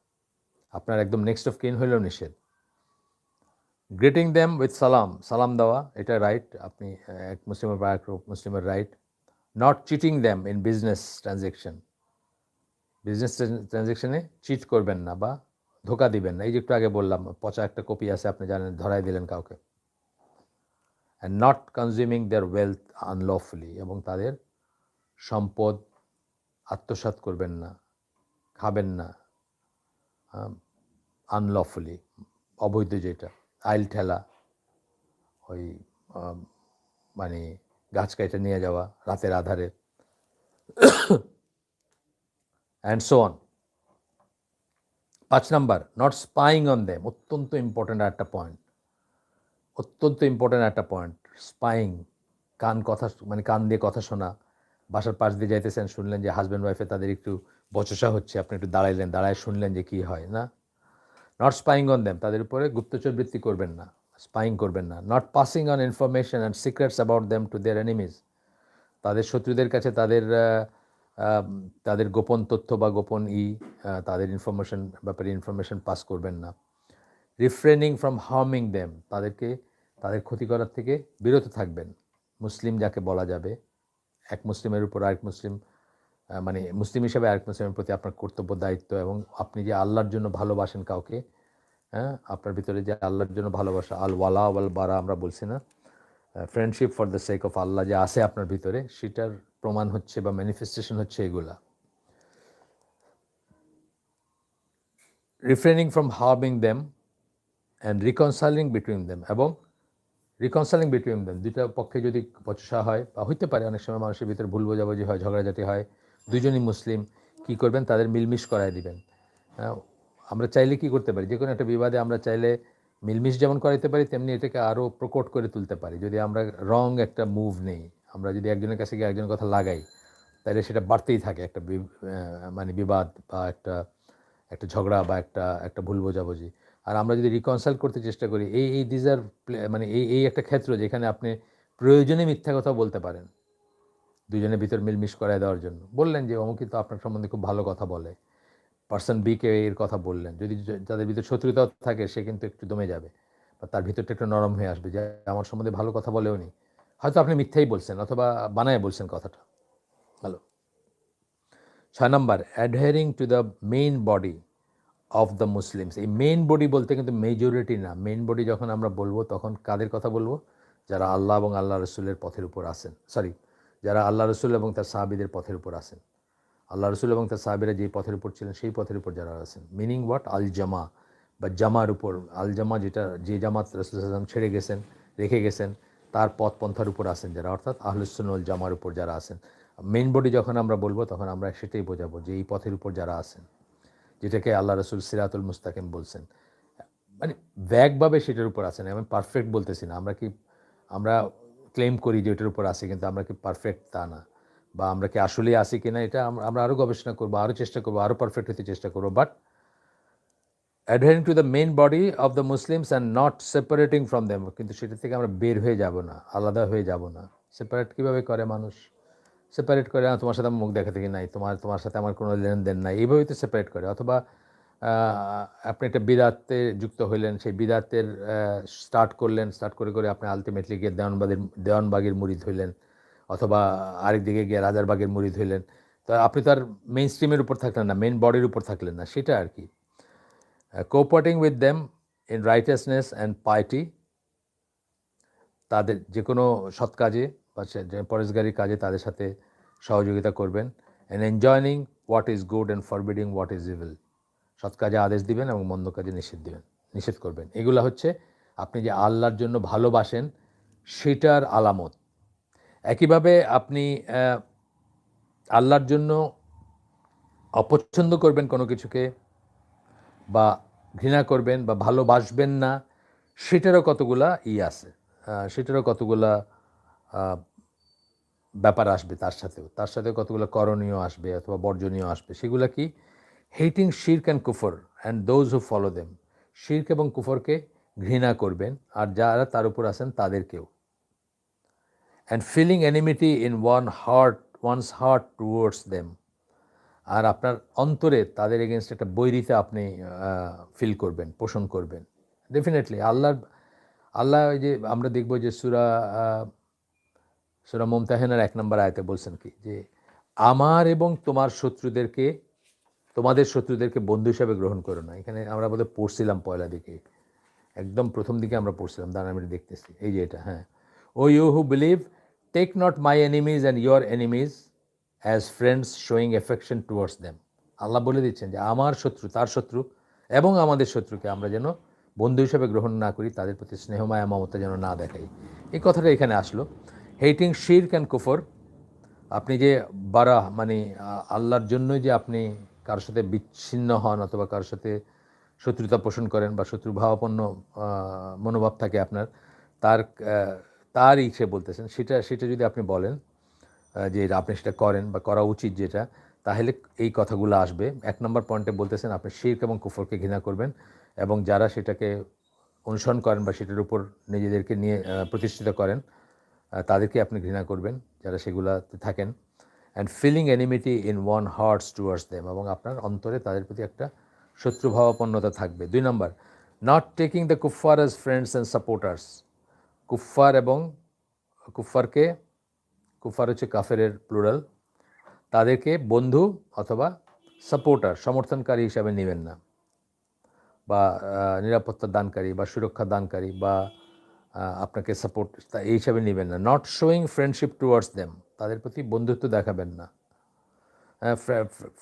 আপনার একদম নেক্সট অফ কিন হইলেও নিষেধ। গ্রিটিং দেম উইথ সালাম দেওয়া, এটা রাইট, আপনি এক মুসলিমের বা এক মুসলিমের right. Not cheating them in business ট্রানজ্যাকশনে চিট করবেন না বা ধোকা দিবেন না। এই যে একটু আগে বললাম, পচা একটা কপি আছে আপনি জানেন, ধরাই দিলেন কাউকে। And not consuming their wealth unlawfully, এবং তাদের সম্পদ আত্মসাৎ করবেন না, খাবেন না আনলফুলি, অবৈধ যেটা, আইল ঠেলা, ওই মানে গাছ কাইটে নিয়ে যাওয়া রাতের আধারে, and so on. 5 number, not spying on them, অত্যন্ত ইম্পর্ট্যান্ট একটা পয়েন্ট। স্পাইং, কান দিয়ে কথা শোনা। বাসার পাশ দিয়ে যাইতেছেন, শুনলেন যে হাজব্যান্ড ওয়াইফে তাদের একটু বচসা হচ্ছে, আপনি একটু দাঁড়ায় শুনলেন যে কি হয় না। নট স্পাইং অন দেম, তাদের উপরে গুপ্তচর বৃত্তি করবেন না, স্পাইং করবেন না। Not passing on information and secrets about them to their enemies, তাদের শত্রুদের কাছে তাদের গোপন তথ্য বা গোপন তাদের ব্যাপারে ইনফরমেশন পাস করবেন না। রিফ্রেনিং ফ্রম হার্মিং দেম, তাদের ক্ষতি করার থেকে বিরত থাকবেন। মুসলিম যাকে বলা যাবে, এক মুসলিমের উপর আরেক মুসলিম মানে মুসলিম হিসেবে আরেক মুসলিমের প্রতি আপনার কর্তব্য দায়িত্ব, এবং আপনি যে আল্লাহর জন্য ভালোবাসেন কাউকে, হ্যাঁ, আপনার ভিতরে যে আল্লাহর জন্য ভালোবাসা, আল ওয়ালা ওয়াল বারা আমরা বলছি না, friendship for the sake of Allah যে আছে আপনার ভিতরে, সেটার প্রমাণ হচ্ছে বা ম্যানিফেস্টেশন হচ্ছে এগুলা। Refraining from harming them and reconciling between them, এবং রিকনসাইলিং বিটুইন দেম, দুইটা পক্ষে যদি বচসা হয় বা হইতে পারে অনেক সময় মানুষের ভিতরে ভুল বোঝাবুঝি হয়, ঝগড়াঝাটি হয়, দুজনই মুসলিম, কি করবেন, তাদের মিলমিশ করায় দিবেন। আমরা চাইলে কি করতে পারি, যে কোনো একটা বিবাদে আমরা চাইলে মিলমিশ যেমন করাইতে পারি, তেমনি এটাকে আরও প্রকট করে তুলতে পারি। যদি আমরা রং একটা মুভ নেই, আমরা যদি একজনের কাছে গিয়ে একজনের কথা লাগাই, তাহলে সেটা বাড়তেই থাকে, একটা মানে বিবাদ বা একটা একটা ঝগড়া বা একটা ভুল বোঝাবুঝি। আর আমরা যদি রিকনসাইল করতে চেষ্টা করি, এই দিজ আর মানে এই একটা ক্ষেত্র যেখানে আপনি প্রয়োজনে মিথ্যা কথা বলতে পারেন, দুজনের ভিতর মিলমিশ করায় দেওয়ার জন্য বললেন যে অমুক কিন্তু আপনার সম্বন্ধে খুব ভালো কথা বলে, পার্সন বিকে এর কথা বললেন, যদি যাদের ভিতরে শত্রুতা থাকে সে কিন্তু একটু দমে যাবে বা তার ভিতরটা একটু নরম হয়ে আসবে, যে আমার সম্বন্ধে ভালো কথা বলেও নি, হয়তো আপনি মিথ্যাই বলছেন অথবা বানায় বলছেন কথাটা। Hello. 6 number, adhering two the main body of the Muslims. এই মেইন বডি বলতে কিন্তু মেজরিটি না, মেইন বডি যখন আমরা বলবো তখন কাদের কথা বলবো, যারা আল্লাহ এবং আল্লাহ রসুলের পথের উপর আছেন, যারা আল্লাহ রসুল এবং তার সাহাবীদের পথের উপর আছেন, আল্লাহ রসুল এবং তার সাহাবীরা যেই পথের উপর ছিলেন সেই পথের উপর যারা আছেন। মিনিং হোয়াট, আল জামা বা জামার উপর, আল জামা যেটা, যে জামাত রসুল সাল্লাম ছেড়ে গেছেন, রেখে গেছেন, তার পথ পন্থার উপর আছেন যারা, অর্থাৎ আহলুস সুন্নাহ ওয়াল জামার উপর যারা আছেন। মেইন বডি যখন আমরা বলবো তখন আমরা সেটাই বোঝাবো যে এই পথের উপর যারা আছেন, যেটাকে আল্লাহ রসুল সিরাতুল মুস্তাকিম বলছেন, মানে ব্যাগভাবে সেটার উপর আছেন। আমি পারফেক্ট বলতেছি না, আমরা ক্লেম করি যে ওইটার উপর আসি, কিন্তু আমরা কি পারফেক্ট তা না, বা আমরা কি আসলেই আসি কিনা এটা আমরা আরও গবেষণা করবো, আরও চেষ্টা করবো, আরও পারফেক্ট হতে চেষ্টা করবো। But adhering to the main body of the Muslims and not separating from them, কিন্তু সেটা থেকে আমরা বের হয়ে যাব না, আলাদা হয়ে যাব না। সেপারেট কীভাবে করে মানুষ? সেপারেট করে, তোমার সাথে আমার মুখ দেখা থেকে নাই, তোমার সাথে আমার কোনো লেনদেন নাই, এইভাবেই তো সেপারেট করে। অথবা আপনি একটা বিদাতে যুক্ত হইলেন, সেই বিদাতের স্টার্ট করে করে আপনি আলটিমেটলি গিয়ে দেওয়ানবাগের মুরিদ হইলেন, অথবা আরেক দিকে গিয়ে রাজারবাগের মুরিদ হইলেন। তো আপনি তো আর মেইন স্ট্রিমের উপর থাকলেন না, মেইন বডির উপর থাকলেন না, সেটা আর কি। Cooperating with them in righteousness and piety, তাদের যে কোনো সৎ কাজে বা পরেশগারির কাজে তাদের সাথে সহযোগিতা করবেন। And enjoying what is good and forbidding what is evil, সৎ কাজে আদেশ দিবেন এবং মন্দ কাজে নিষেধ করবেন। এগুলো হচ্ছে আপনি যে আল্লাহর জন্য ভালোবাসেন সেটার আলামত। একইভাবে আপনি আল্লাহর জন্য অপছন্দ করবেন কোনো কিছুকে, বা ঘৃণা করবেন বা ভালোবাসবেন না, সেটারও কতগুলা আছে, সেটারও কতগুলা ব্যাপার আসবে, তার সাথেও কতগুলো করণীয় আসবে অথবা বর্জনীয় আসবে। সেগুলো কি? হেটিং শিরক অ্যান্ড কুফর and those who follow them, শিরক এবং কুফরকে ঘৃণা করবেন আর যারা তার উপর আছেন তাদেরকেও। And feeling enmity in one's heart towards them, আর আপনার অন্তরে তাদের এগেনস্ট একটা বৈরিতা আপনি ফিল করবেন, পোষণ করবেন। ডেফিনেটলি আল্লাহ ওই যে আমরা দেখব যে সূরা মুমতাহিনার 1 নম্বর আয়াতে বলছেন কি, যে আমার এবং তোমাদের শত্রুদেরকে বন্ধু হিসাবে গ্রহণ করো না। এখানে আমরা বোধহয় পড়ছিলাম পয়লা দিকে, একদম প্রথম দিকে আমরা পড়ছিলাম, দাঁড়ান আমি দেখতেছি, এই যে এটা, হ্যাঁ, O you who believe take not my enemies and your enemies as friends showing affection towards them. আল্লাহ বলে দিচ্ছেন যে আমার শত্রু, তার শত্রু এবং আমাদের শত্রুকে আমরা যেন বন্ধু হিসাবে গ্রহণ না করি, তাদের প্রতি স্নেহ মায়া মমতা যেন না দেখাই। এই কথাটা এখানে আসলো। হেটিং শিরক অ্যান্ড কুফর, আপনি যে মানে আল্লাহর জন্যই যে আপনি কারোর সাথে বিচ্ছিন্ন হন অথবা কারোর সাথে শত্রুতা পোষণ করেন বা শত্রুভাবাপন্ন মনোভাব থাকে আপনার, তারই সে বলতেছেন, সেটা যদি আপনি বলেন যে আপনি সেটা করেন বা করা উচিত যেটা, তাহলে এই কথাগুলো আসবে। 1 নম্বর পয়েন্টে বলতেছেন আপনি শিরক এবং কুফরকে ঘৃণা করবেন, এবং যারা সেটাকে অনুসরণ করেন বা সেটার উপর নিজেদেরকে নিয়ে প্রতিষ্ঠিত করেন তাদেরকে আপনি ঘৃণা করবেন, যারা সেগুলাতে থাকেন। And feeling enmity in one hearts towards them, এবং আপনার অন্তরে তাদের প্রতি একটা শত্রুভাবাপন্নতা থাকবে। 2 নম্বর, নট টেকিং দ্য কুফার অ্যাজ ফ্রেন্ডস অ্যান্ড সাপোর্টার্স, কুফার হচ্ছে কাফেরের প্লুরাল, তাদেরকে বন্ধু অথবা সাপোর্টার, সমর্থনকারী হিসাবে নেবেন না, বা নিরাপত্তা দানকারী বা সুরক্ষা দানকারী বা আপনাকে সাপোর্ট এই হিসাবে নেবেন না। Not showing friendship towards them, তাদের প্রতি বন্ধুত্ব দেখাবেন না।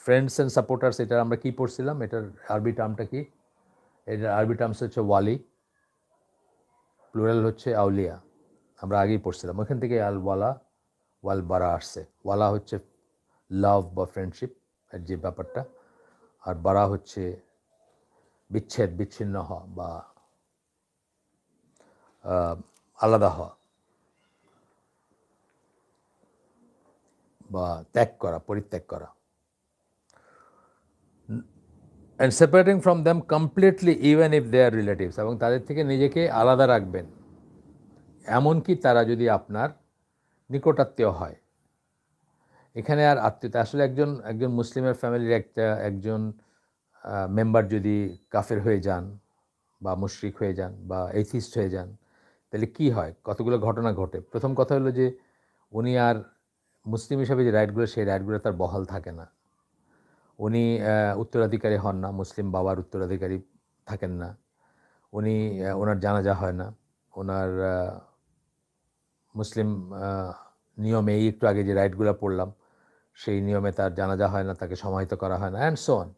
ফ্রেন্ডস অ্যান্ড সাপোর্টার্স, এটা আমরা কী পড়ছিলাম, এটার আরবি টার্মটা কি? এটার আরবি টার্মস হচ্ছে ওয়ালি, প্লুরাল হচ্ছে আউলিয়া। আমরা আগেই পড়ছিলাম, ওখান থেকে আল ওয়ালা ওয়াল বারা আসছে। ওয়ালা হচ্ছে লাভ বা ফ্রেন্ডশিপ এর যে ব্যাপারটা, আর বারা হচ্ছে বিচ্ছিন্ন হওয়া বা আলাদা হওয়া বা ত্যাগ করা, পরিত্যাগ করা। And separating from them completely even if they are relatives, এবং তাদের থেকে নিজেকে আলাদা রাখবেন এমনকি তারা যদি আপনার নিকটাত্মীয় হয়। এখানে আর আত্মীয়তা, আসলে একজন মুসলিমের ফ্যামিলির একজন মেম্বার যদি কাফের হয়ে যান বা মুশরিক হয়ে যান বা এথিস্ট হয়ে যান, তাহলে কি হয়? কতগুলো ঘটনা ঘটে। প্রথম কথা হলো যে উনি আর মুসলিম হিসাবে যে রাইটগুলো, সেই রাইটগুলো তার বহাল থাকে না। উনি উত্তরাধিকারী হন না, মুসলিম বাবার উত্তরাধিকারী থাকেন না। উনি ওনার জানাজা হয় না, ওনার মুসলিম নিয়মে এই একটু আগে যে রাইটগুলো পড়লাম সেই নিয়মে তার জানাজা হয় না, তাকে সমাহিত করা হয় না, অ্যান্ড সো অন।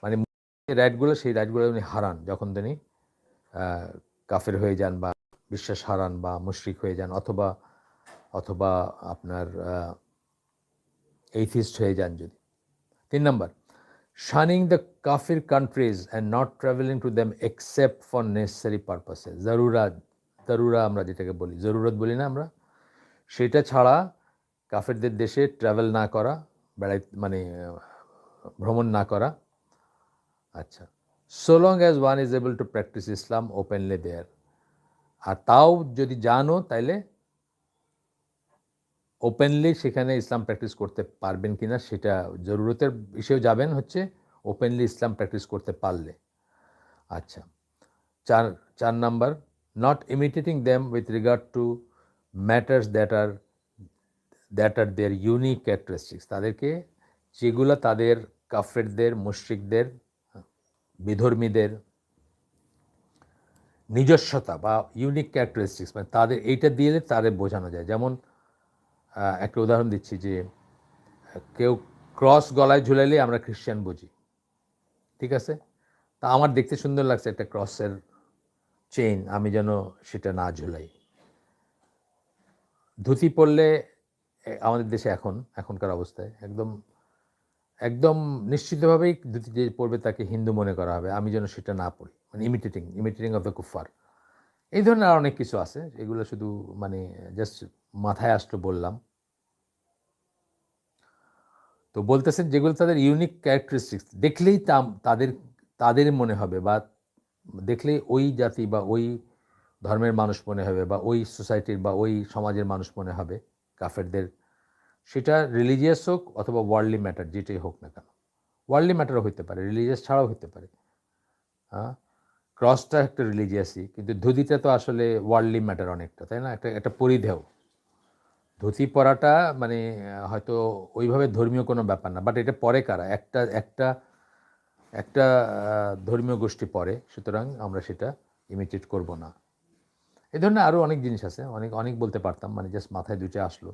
মানে রাইটগুলো, সেই রাইটগুলো উনি হারান যখন তিনি কাফের হয়ে যান বা বিশ্বাস হারান বা মুশরিক হয়ে যান, অথবা আপনার এইথিস্ট হয়ে যান যদি। 3 নাম্বার, শানিং দ্য কাফির countries and not travelling to them except for necessary purposes. জরুরা আমরা যেটাকে বলি, জরুরত বলি না আমরা, সেটা ছাড়া কাফেরদের দেশে ট্রাভেল না করা, মানে ভ্রমণ না করা। আচ্ছা, so long as one is able to practise Islam openly there. আর তাও যদি জানো, তাইলে ওপেনলি সেখানে ইসলাম প্র্যাকটিস করতে পারবেন কিনা সেটা জরুরতের বিষয়েও যাবেন হচ্ছে ওপেনলি ইসলাম প্র্যাকটিস করতে পারলে। আচ্ছা, চার number, not imitating them with regard to matters that are their unique characteristics. তাদেরকে যেগুলো তাদের কাফেরদের, মুশরিকদের, বিধর্মীদের নিজস্বতা বা ইউনিক ক্যারেক্টারিস্টিক্স, মানে তাদের এইটা দিয়ে তাদের বোঝানো যায়। যেমন একটা উদাহরণ দিচ্ছি যে কেউ ক্রস গলায় ঝুলাইলে আমরা খ্রিশ্চান বুঝি, ঠিক আছে? তা আমার দেখতে সুন্দর লাগছে একটা ক্রসের চেইন, আমি যেন সেটা না ঝুলাই। ধুতি পরলে আমাদের দেশে এখনকার অবস্থায় একদম নিশ্চিতভাবেই ধুতি যে পরবে তাকে হিন্দু মনে করা হবে, আমি যেন সেটা না পড়ি, মানে ইমিটেটিং অফ দ্য কুফার। এই ধরনের আর অনেক কিছু আছে, এগুলো শুধু মানে জাস্ট মাথায় আসলো বললাম। তো বলতেছেন যেগুলো তাদের ইউনিক ক্যারেক্টারিস্টিক্স, দেখলেই তাদের মনে হবে, বা দেখলেই ওই জাতি বা ওই ধর্মের মানুষ মনে হবে, বা ওই সোসাইটির বা ওই সমাজের মানুষ মনে হবে কাফেরদের। সেটা রিলিজিয়াস হোক অথবা ওয়ার্ল্ডলি ম্যাটার, যেটাই হোক না কেন। ওয়ার্ল্ডলি ম্যাটারও হতে পারে, রিলিজিয়াস ছাড়াও হতে পারে। হ্যাঁ, ক্রসটা একটা রিলিজিয়াসই, কিন্তু ধুতিটা তো আসলে ওয়ার্ল্ডলি ম্যাটার অনেকটা, তাই না? একটা পরিধেয়। ধুতি পরাটা মানে হয়তো ওইভাবে ধর্মীয় কোনো ব্যাপার না, বাট এটা পরে কারা? একটা ধর্মীয় গোষ্ঠী পরে, সুতরাং আমরা সেটা ইমিটেট করব না। এই ধরনের আরও অনেক জিনিস আছে, অনেক বলতে পারতাম, মানে জাস্ট মাথায় দুইটা আসলো।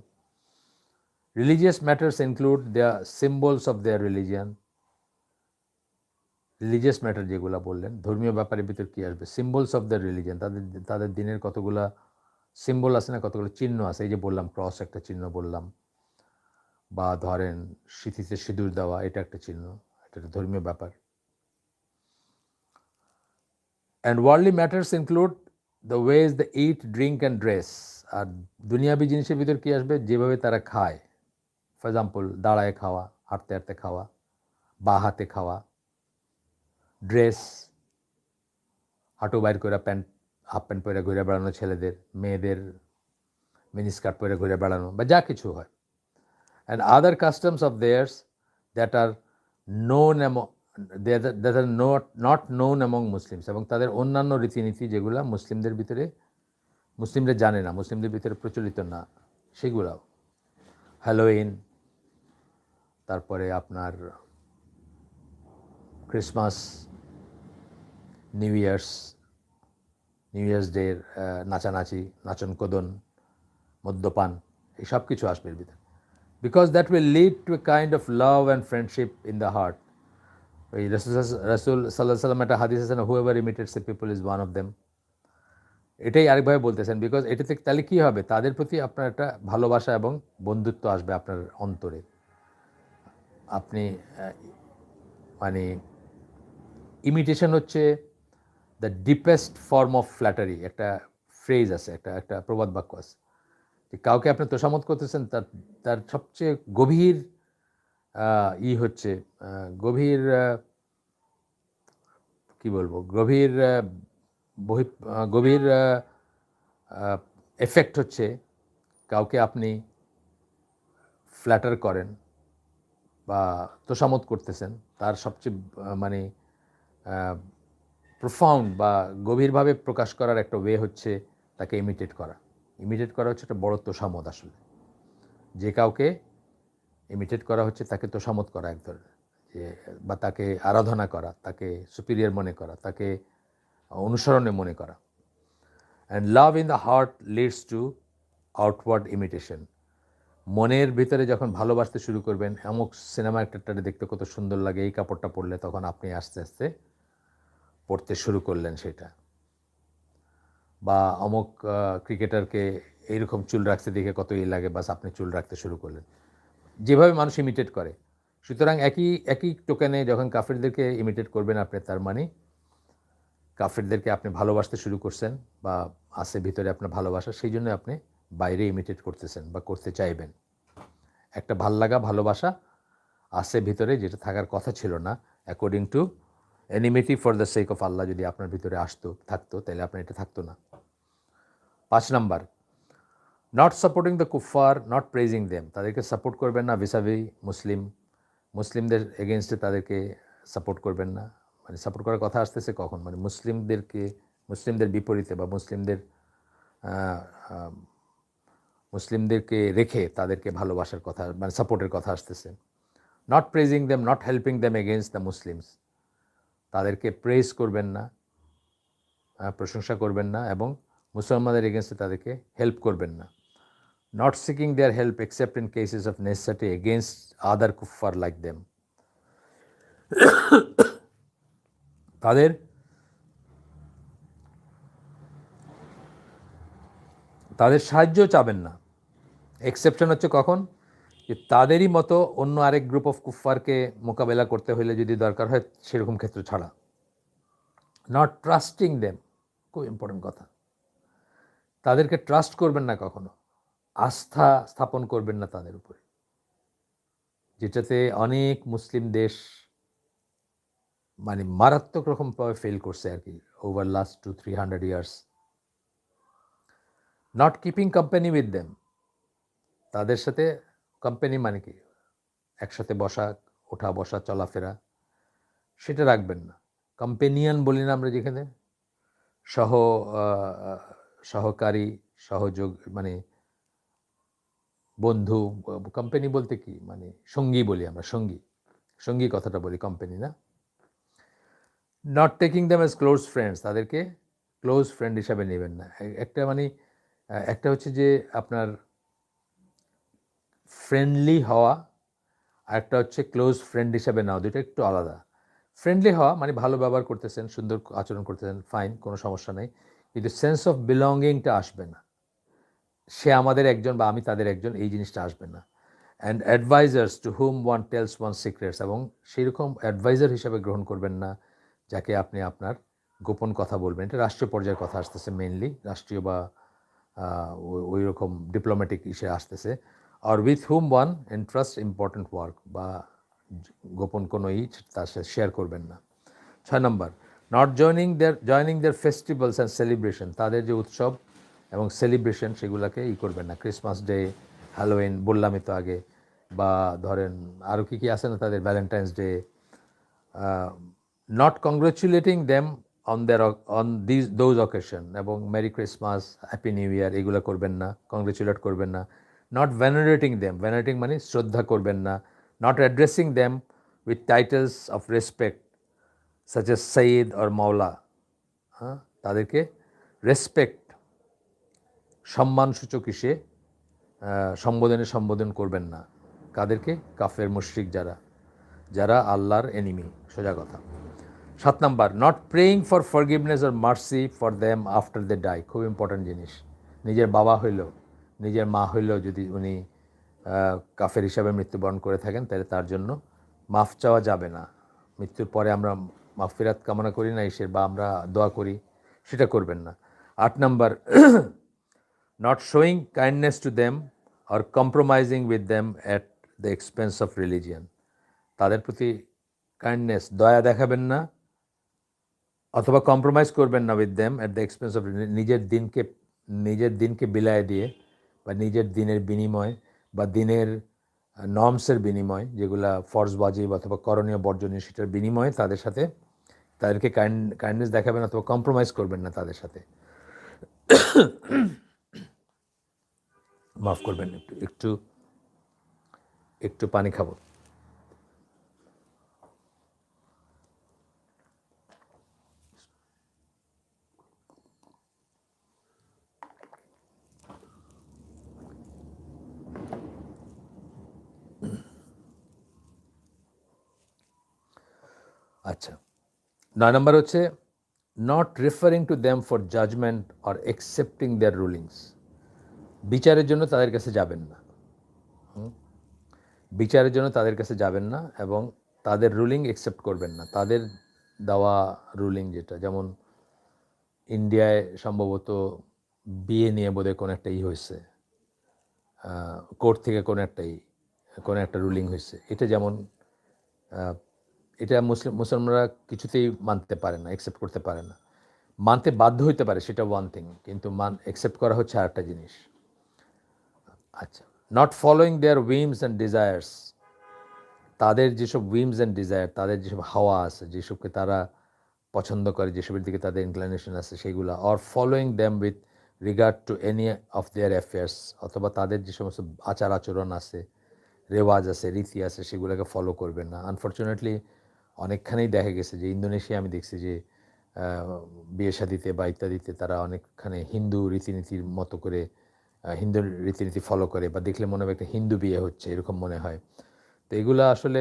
Religious matters include the symbols of their religion. Religious matter যেগুলো বললেন, ধর্মীয় ব্যাপারের ভিতর কী আসবে? সিম্বলস অফ দ্য রিলিজিয়ান, তাদের দিনের কতগুলা সিম্বল আছে না, কতগুলো চিহ্ন আছে। এই যে বললাম ক্রস একটা চিহ্ন বললাম, বা ধরেন স্মৃতিতে সিঁদুর দেওয়া, এটা একটা চিহ্ন, এটা একটা ধর্মীয় ব্যাপার। And worldly matters include the ways they eat, drink and dress. আর দুনিয়াবী জিনিসের ভিতর কী আসবে? যেভাবে তারা খায়। ফর এক্সাম্পল, দাঁড়ায় খাওয়া, হাঁটতে হাঁটতে খাওয়া, বা হাতে খাওয়া, ড্রেস, হাঁটু বাইর করে হাফ প্যান্ট পরে ঘুরে বেড়ানো ছেলেদের, মেয়েদের মিনিস্কার্ট পরে ঘুরে বেড়ানো, বা যা কিছু হয়। And other customs of theirs that are known not known among Muslims, এবং তাদের অন্যান্য রীতিনীতি যেগুলো মুসলিমরা জানে না, মুসলিমদের ভিতরে প্রচলিত না, সেগুলাও। হ্যালোইন, তারপরে আপনার ক্রিসমাস, নিউ ইয়ার্স ডের নাচানাচি, নাচন-কোদন, মদ্যপান, এই সব কিছু আসবে এর ভিতরে। Because that will lead to a kind of love and friendship in the heart. ওই রাসূল সাল্লাল্লাহু আলাইহি সাল্লাম একটা হাদিস আছে না, whoever imitates A people is one of them. এটাই আরেকভাবে বলতেছেন, বিকজ এটা থেকে তাহলে কী হবে, তাদের প্রতি আপনার একটা ভালোবাসা এবং বন্ধুত্ব আসবে আপনার অন্তরে। আপনি মানে ইমিটেশন হচ্ছে the deepest form of flattery, একটা ফ্রেজ আছে, একটা প্রবাদ বাক্য আছে, যে কাউকে আপনি তোষামত করতেছেন, তার সবচেয়ে গভীর হচ্ছে গভীর কি বলবো, গভীর এফেক্ট হচ্ছে কাউকে আপনি ফ্ল্যাটার করেন বা তোষামত করতেছেন, তার সবচেয়ে মানে প্রোফাউন্ড বা গভীরভাবে প্রকাশ করার একটা ওয়ে হচ্ছে তাকে ইমিটেট করা। ইমিটেট করা হচ্ছে একটা বড় তোষামত আসলে। যে কাউকে ইমিটেট করা হচ্ছে তাকে তোষামত করা এক ধরনের, যে বা তাকে আরাধনা করা, তাকে সুপিরিয়র মনে করা, তাকে অনুসরণে মনে করা। And love in the heart leads to outward imitation. মনের ভিতরে যখন ভালোবাসতে শুরু করবেন, অমুক সিনেমা একটা দেখতে কত সুন্দর লাগে, এই কাপড়টা পরলে, তখন আপনি আস্তে আস্তে পড়তে শুরু করলেন সেটা। বা অমুক ক্রিকেটারকে এইরকম চুল রাখতে দেখে কত লাগে, বাস আপনি চুল রাখতে শুরু করলেন। যেভাবে মানুষ ইমিটেট করে, সুতরাং একই টোকেনে যখন কাফিরদেরকে ইমিটেট করবেন আপনি, তার মানে কাফিরদেরকে আপনি ভালোবাসতে শুরু করছেন বা আছে ভিতরে আপনার ভালোবাসা, সেই জন্য আপনি বাইরে ইমিটেট করতেছেন বা করতে চাইবেন। একটা ভাল্লাগা ভালোবাসা আছে ভিতরে, যেটা থাকার কথা ছিল না, according to enmity for the sake of Allah যদি আপনার ভিতরে থাকতো, তাহলে আপনার এটা থাকতো না। 5 নাম্বার, নট সাপোর্টিং দ্য কুফার, নট প্রেজিং দেম। তাদেরকে সাপোর্ট করবেন না ভিসাভি মুসলিমদের এগেনস্টে, তাদেরকে সাপোর্ট করবেন না। মানে সাপোর্ট করার কথা আসতেছে কখন, মানে মুসলিমদের বিপরীতে বা মুসলিমদেরকে রেখে তাদেরকে ভালোবাসার কথা, মানে সাপোর্টের কথা আসতেছে। Not praising them, not helping them against the Muslims. তাদেরকে প্রেজ করবেন না, প্রশংসা করবেন না, এবং মুসলমানদের এগেনস্টে তাদেরকে হেল্প করবেন না। Not seeking their help except in cases of necessity against other কুফার লাইক দেম। তাদের সাহায্য চাবেন না। এক্সেপশন হচ্ছে কখন, যে তাদেরই মতো অন্য আরেক গ্রুপ অফ কুফারকে মোকাবেলা করতে হলে যদি দরকার হয়, সেরকম ক্ষেত্র ছাড়া। নট ট্রাস্টিং দেম, খুব ইম্পর্টেন্ট কথা। তাদেরকে ট্রাস্ট করবেন না কখনো, আস্থা স্থাপন করবেন না তাদের উপরে, যেটাতে অনেক মুসলিম দেশ মানে মারাত্মক রকমভাবে ফেল করছে আর কি, over last 200-300 years. Not keeping company with them, তাদের সাথে কোম্পানি মানে কি, একসাথে বসা, ওঠা বসা, চলাফেরা, সেটা রাখবেন না। কম্পেনিয়ন বলি না আমরা যেখানে, সহকারী, সহযোগ, মানে বন্ধু। কোম্পানি বলতে কি, মানে সঙ্গী বলি আমরা, সঙ্গী কথাটা বলি, কোম্পানি না। Not taking them as close friends, তাদেরকে ক্লোজ ফ্রেন্ড হিসাবে নেবেন না। একটা হচ্ছে যে আপনার ফ্রেন্ডলি হওয়া, আর একটা হচ্ছে ক্লোজ ফ্রেন্ড হিসাবে নেওয়া, দুটো একটু আলাদা। ফ্রেন্ডলি হওয়া মানে ভালো ব্যবহার করতেছেন, সুন্দর আচরণ করতেছেন, ফাইন, কোনো সমস্যা নেই, কিন্তু সেন্স অফ বিলঙ্গিংটা আসবে না। সে আমাদের একজন বা আমি তাদের একজন, এই জিনিসটা আসবে না। And advisers to whom one tells one secrets, এবং সেইরকম অ্যাডভাইজার হিসাবে গ্রহণ করবেন না যাকে আপনি আপনার গোপন কথা বলবেন। এটা রাষ্ট্রীয় পর্যায়ের কথা আসতেছে, মেইনলি রাষ্ট্রীয় বা ওই রকম ডিপ্লোম্যাটিক ইসে আসতেছে। আর with whom one entrust important work, বা গোপন কোনো তার সাথে শেয়ার করবেন না। 6 নম্বর, not joining their festivals and celebration, তাদের যে উৎসব এবং সেলিব্রেশন সেগুলোকে করবেন না। ক্রিসমাস ডে, হ্যালোউইন বললামই তো আগে, বা ধরেন আরও কী আছে না তাদের, Valentine's Day. Not congratulating them on those occasion, এবং merry Christmas, happy new year এগুলো করবেন না, কংগ্রেচুলেট করবেন না। নট ভেনারেটিং দেম, ভেনারেটিং মানে শ্রদ্ধা করবেন না। not addressing them with titles of respect such as Sayyid or Maula. তাদেরকে রেসপেক্ট সম্মানসূচক হিসেবে সম্বোধন করবেন না। কাদেরকে? কাফের মুশরিক যারা আল্লাহর এনিমি, সোজা কথা। 7 number, not praying for forgiveness or mercy for them after they die. খুব ইম্পর্ট্যান্ট জিনিস। নিজের বাবা হইলেও, নিজের মা হইলেও যদি উনি কাফের হিসাবে মৃত্যুবরণ করে থাকেন, তাহলে তার জন্য মাফ চাওয়া যাবে না। মৃত্যুর পরে আমরা মাগফিরাত কামনা করি না ঈশ্বর, বা আমরা দোয়া করি, সেটা করবেন না। 8 number, not showing kindness to them or compromising with them at the expense of religion. তাদের প্রতি কাইন্ডনেস, দয়া দেখাবেন না অথবা কম্প্রোমাইজ করবেন না with them at the expense of নিজের দিনকে বিলায় দিয়ে, বা নিজের দিনের বিনিময় বা দিনের নর্মসের বিনিময়, যেগুলা ফরজ ওয়াজিব অথবা করণীয় বর্জনীয়, সেটার বিনিময়ে তাদেরকে কাইন্ডনেস দেখাবেন অথবা কম্প্রোমাইজ করবেন না তাদের সাথে। মাফ করবেন, একটু পানি খাবো। আচ্ছা, 9 নম্বর হচ্ছে not referring to them for judgement or accepting their rulings. বিচারের জন্য তাদের কাছে যাবেন না, বিচারের জন্য তাদের কাছে যাবেন না, এবং তাদের রুলিং অ্যাকসেপ্ট করবেন না। তাদের দেওয়া রুলিং যেটা, যেমন ইন্ডিয়ায় সম্ভবত বিয়ে নিয়ে বোধহয় কোনো একটা হয়েছে, কোর্ট থেকে কোনো একটা রুলিং হয়েছে। এটা যেমন এটা মুসলমানরা কিছুতেই মানতে পারে না, অ্যাকসেপ্ট করতে পারে না। মানতে বাধ্য হইতে পারে, সেটা ওয়ান থিং, কিন্তু অ্যাকসেপ্ট করা হচ্ছে আরেকটা জিনিস। আচ্ছা, not following their whims and desires. তাদের যেসব উইমস অ্যান্ড ডিজায়ার, তাদের যেসব হাওয়া আছে, যেসবকে তারা পছন্দ করে, যেসবের দিকে তাদের ইনক্লিনেশন আছে, সেগুলো। Or following them with regard to any of their affairs. অথবা তাদের যে সমস্ত আচার আচরণ আছে, রেওয়াজ আছে, রীতি আছে, সেগুলোকে ফলো করবেন না। আনফর্চুনেটলি অনেকখানেই দেখা গেছে যে ইন্দোনেশিয়া আমি দেখছি যে বিয়ে শাদিতে বা ইত্যাদিতে তারা অনেকখানে হিন্দু রীতিনীতির মতো করে হিন্দু রীতিনীতি ফলো করে, বা দেখলে মনে হবে একটা হিন্দু বিয়ে হচ্ছে, এরকম মনে হয়। তো এগুলো আসলে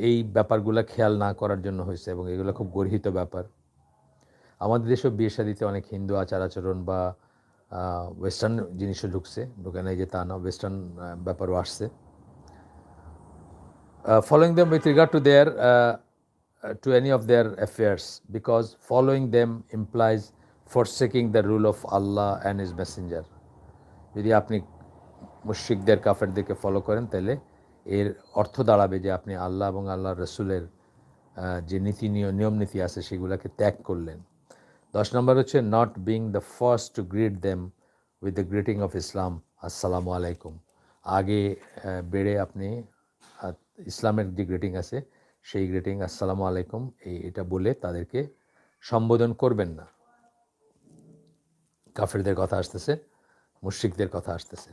এই ব্যাপারগুলো খেয়াল না করার জন্য হয়েছে, এবং এগুলো খুব গর্হিত ব্যাপার। আমাদের দেশেও বিয়ে শাদিতে অনেক হিন্দু আচার আচরণ বা ওয়েস্টার্ন জিনিসও ঢুকে নেই যে তা না, ওয়েস্টার্ন ব্যাপারও আসছে। Following them with regard to any of their affairs, because following them implies forsaking the rule of Allah and His Messenger. যদি আপনি মুশরিকদের, কাফেরদেরকে ফলো করেন, তাহলে এর অর্থ দাঁড়াবে যে আপনি আল্লাহ এবং আল্লাহর রসুলের যে নিয়ম নীতি আছে সেগুলোকে ত্যাগ করলেন। 10 নম্বর হচ্ছে not being the first to greet them with the greeting of Islam, আসসালামু আলাইকুম। আগে বেড়ে আপনি ইসলামের যে গ্রিটিং আছে সেই গ্রিটিং আসসালামু আলাইকুম এটা বলে তাদেরকে সম্বোধন করবেন না। কাফেরদের কথা আসতেছে, মুশরিকদের কথা আসতেছে।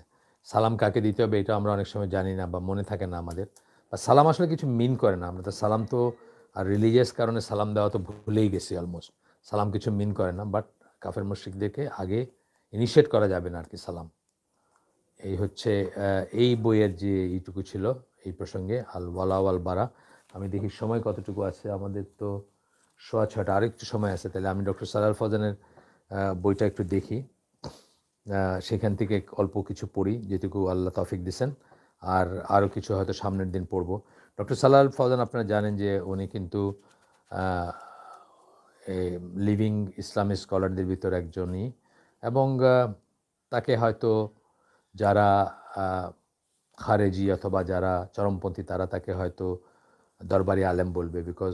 সালাম কাকে দিতে হবে এটা আমরা অনেক সময় জানি না, বা মনে থাকে না আমাদের। বা সালাম আসলে কিছু মিন করে না। আমরা তো সালাম তো আর রিলিজিয়াস কারণে সালাম দেওয়া তো ভুলেই গেছি অলমোস্ট। সালাম কিছু মিন করে না, বাট কাফের মুশরিকদেরকে আগে ইনিশিয়েট করা যাবে না আর কি সালাম। এই হচ্ছে এই বইয়ের যে এইটুকু ছিল এই প্রসঙ্গে, আল ওয়ালা ওয়াল বারা। আমি দেখি সময় কতটুকু আছে, আমাদের তো 6:15, আরেকটু সময় আছে। তাহলে আমি ডক্টর সালাল ফজনের বইটা একটু দেখি, সেখান থেকে অল্প কিছু পড়ি যেটুকু আল্লাহ তৌফিক দিয়েছেন, আর আরও কিছু হয়তো সামনের দিন পড়ব। ডক্টর সালাল ফজন আপনারা জানেন যে উনি কিন্তু লিভিং ইসলামিক স্কলারদের ভিতর একজনই, এবং তাকে হয়তো যারা খারেজি অথবা যারা চরমপন্থী তারা তাকে হয়তো দরবারি আলেম বলবে, বিকজ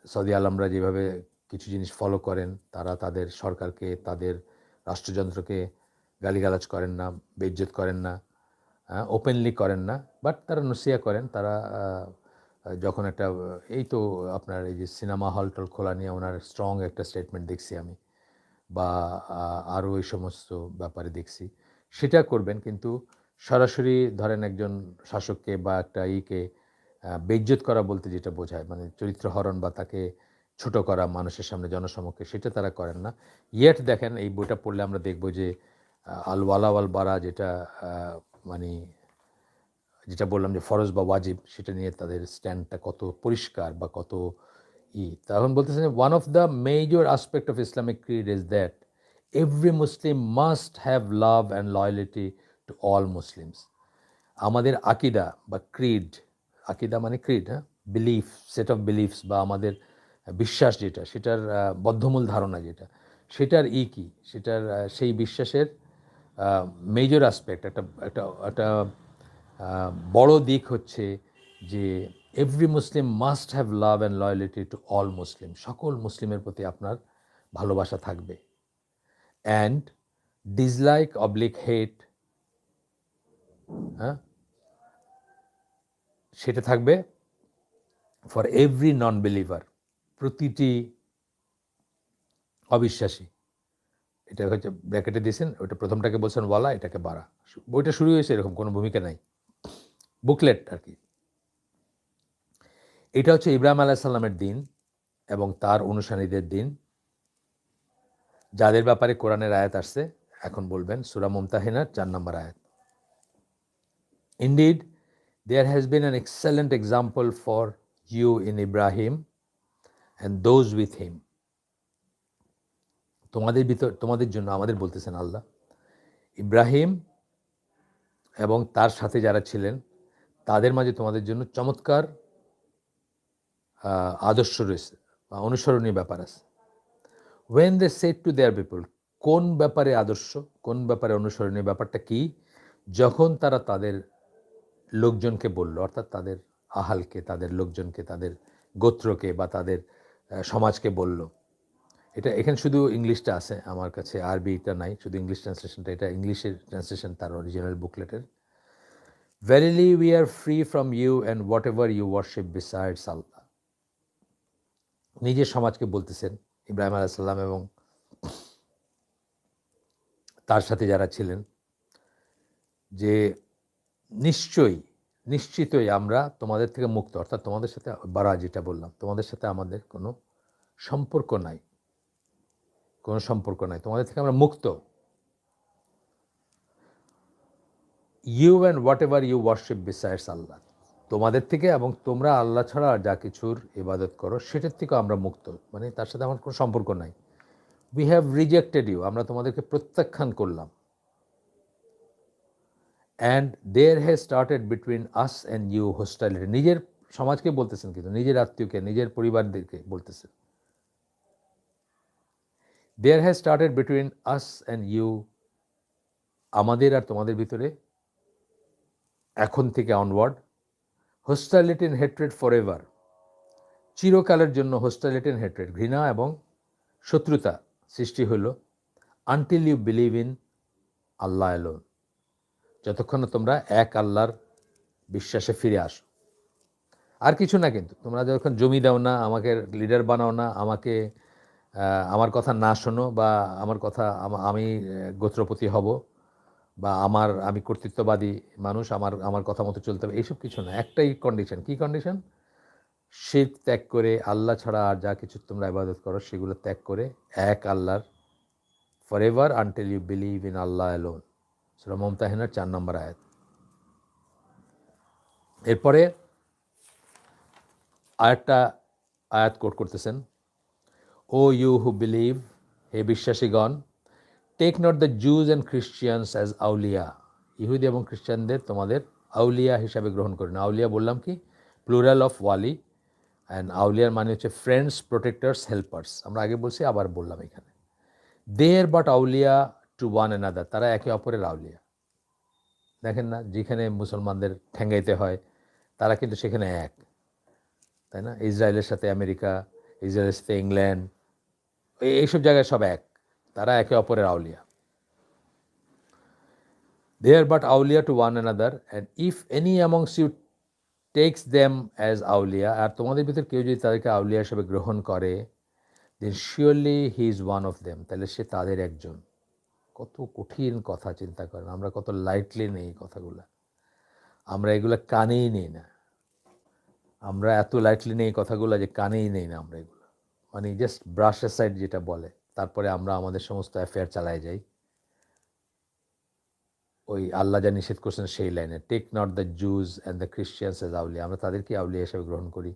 সৌদি আলমরা যেভাবে কিছু জিনিস ফলো করেন, তারা তাদের সরকারকে, তাদের রাষ্ট্রযন্ত্রকে গালিগালাজ করেন না, বেইজ্জত করেন না, ওপেনলি করেন না, বাট তারা নসিহা করেন। তারা যখন একটা এই তো আপনার এই যে সিনেমা হল টল খোলা নিয়ে ওনার স্ট্রং একটা স্টেটমেন্ট দেখছি আমি, বা আরও এই সমস্ত ব্যাপারে দেখছি, সেটা করবেন। কিন্তু সরাসরি ধরেন একজন শাসককে বা একটা বেইজ্জত করা বলতে যেটা বোঝায়, মানে চরিত্র হরণ বা তাকে ছোট করা মানুষের সামনে জনসমক্ষে, সেটা তারা করেন না। ইয়েট দেখেন এই বইটা পড়লে আমরা দেখব যে আল ওয়ালা ওয়াল বারা যেটা মানে যেটা বললাম যে ফরজ বা ওয়াজিব, সেটা নিয়ে তাদের স্ট্যান্ডটা কত পরিষ্কার বা কত তখন বলতেছেন one of the major aspect of Islamic Creed is that every Muslim must have love and loyalty to all Muslims. আমাদের আকিদা বা ক্রিড, আকিদা মানে ক্রিড, হ্যাঁ, বিলিফ, সেট অফ বিলিফস বা আমাদের বিশ্বাস যেটা, সেটার বদ্ধমূল ধারণা যেটা, সেটার কি সেটার সেই বিশ্বাসের মেজর অ্যাসপেক্ট, একটা একটা একটা বড় দিক হচ্ছে যে every Muslim must have love and loyalty to all মুসলিম। সকল মুসলিমের প্রতি আপনার ভালোবাসা থাকবে। অ্যান্ড ডিসলাইক অবলিক হেট, হ্যাঁ, সেটা থাকবে ফর এভরি নন বিলিভার, প্রতিটি অবিশ্বাসী। এটা হচ্ছে ব্র্যাকেটে দিয়েছেন, ওটা প্রথমটাকে বলছেন ওয়ালা, এটাকে বাড়া। বইটা শুরু হয়েছে এরকম, কোনো ভূমিকা নাই, বুকলেট আর কি। এটা হচ্ছে ইব্রাহিম আলাইহিস সালামের দিন এবং তার অনুসারীদের দিন, যাদের ব্যাপারে কোরআনের আয়াত আসছে। এখন বলবেন সূরা মুমতাহিনার 4 নম্বর আয়াত, indeed there has been an excellent example for you in Ibrahim and those with him. তোমাদের জন্য, আমাদের বলতেছেন আল্লাহ, ইব্রাহিম এবং তার সাথে যারা ছিলেন তাদের মাঝে তোমাদের জন্য চমৎকার আদর্শ রয়েছে বা অনুসরণীয় ব্যাপার আছে। When they said to their people, কোন ব্যাপারে আদর্শ, কোন ব্যাপারে অনুসরণীয় ব্যাপারটা কি? যখন তারা তাদের লোকজনকে বলল, অর্থাৎ তাদের আহালকে, তাদের লোকজনকে, তাদের গোত্রকে বা তাদের সমাজকে বলল। এটা এখানে শুধু ইংলিশটা আছে আমার কাছে, আরবিটা নাই, শুধু ইংলিশ ট্রান্সলেশনটা, এটা ইংলিশের ট্রান্সলেশন তার original বুকলেটের। Verily we are free from you and whatever you worship besides Allah. নিজের সমাজকে বলতেছেন ইব্রাহিম আলাইহিস সালাম এবং তার সাথে যারা ছিলেন যে নিশ্চিতই আমরা তোমাদের থেকে মুক্ত, অর্থাৎ তোমাদের সাথে বারা যেটা বললাম, তোমাদের সাথে আমাদের কোনো সম্পর্ক নাই, কোনো সম্পর্ক নাই, তোমাদের থেকে আমরা মুক্ত। You and what you worship besides Allah, তোমাদের থেকে এবং তোমরা আল্লাহ ছাড়া যা কিছুর ইবাদত করো সেটার থেকেও আমরা মুক্ত, মানে তার সাথে আমার কোনো সম্পর্ক নাই। উই হ্যাভ রিজেক্টেড ইউ, আমরা তোমাদেরকে প্রত্যাখ্যান করলাম। And there has started between us and you hostility, নিজের সমাজকে বলতেছেন, কিন্তু নিজের আত্মীয়কে, নিজের পরিবারদেরকে বলতেছেন। There has started between us and you, আমাদের আর তোমাদের ভিতরে এখন থেকে onward, hostility and hatred for ever, চিরকালের জন্য হোস্টাইলিটি অ্যান্ড হেট্রেড, ঘৃণা এবং শত্রুতা সৃষ্টি হইল। Until you believe in Allah alone, যতক্ষণ না তোমরা এক আল্লাহর বিশ্বাসে ফিরে আসো। আর কিছু না, কিন্তু তোমরা যখন জমি দাও না, আমাকে লিডার বানাও না, আমাকে আমার কথা না শোনো, বা আমার কথা আমি গোত্রপতি হব, বা আমি কর্তৃত্ববাদী মানুষ, আমার কথা মতো চলতে হবে, এইসব কিছু না। একটাই কন্ডিশন, কি কন্ডিশন? শিরক ত্যাগ করে, আল্লাহ ছাড়া আর যা কিছু তোমরা ইবাদত করো সেগুলো ত্যাগ করে এক আল্লাহর, for ever until you believe in Allah alone, সূরা মুমতাহিনার 4 নম্বর আয়াত। এরপরে আরেকটা আয়াত কোট করতেছেন, ও ইউ হু বিলিভ, হে বিশ্বাসীগণ, take not the Jews and Christians as আউলিয়া, ইহুদি এবং খ্রিস্টানদের তোমাদের আউলিয়া হিসাবে গ্রহণ করে না। আউলিয়া বললাম কি, প্লুরাল অফ ওয়ালি, অ্যান্ড আউলিয়ার মানে হচ্ছে ফ্রেন্ডস, প্রোটেক্টার্স, হেল্পার্স। আমরা আগে বলছি, আবার বললাম এখানে, দেয়ার বাট আউলিয়া টু ওয়ান অ্যানাদার, তারা একে অপরের আউলিয়া। দেখেন না, যেখানে মুসলমানদের ঠেঙ্গাইতে হয় তারা কিন্তু সেখানে এক, তাই না? ইসরায়েলের সাথে আমেরিকা, ইসরায়েলের সাথে ইংল্যান্ড, এইসব জায়গায় সব এক, তারা একে অপরের আউলিয়া। They are but awliya to one another, and if any amongst you takes them as awliya, আর তোমাদের ভিতর কেউ যদি তাদেরকে আউলিয়া হিসেবে গ্রহণ করে, then surely he is one of them, তাহলে সে তাদের একজন। কত কঠিন কথা, চিন্তা করেন, আমরা কত লাইটলি নেই এই কথাগুলো, আমরা এগুলো কানেই নিই না। আমরা এত লাইটলি নেই এই কথাগুলো যে কানেই নেই না আমরা এগুলো, মানে জাস্ট ব্রাশ অ্যাসাইড যেটা বলে, তারপরে আমরা আমাদের সমস্ত অ্যাফেয়ার চালায় যাই ওই আল্লাহ যা নিষেধ করছেন সেই লাইনে, take not the Jews and the Christians as আউলিয়া, আমরা তাদেরকে আউলিয়া হিসেবে গ্রহণ করি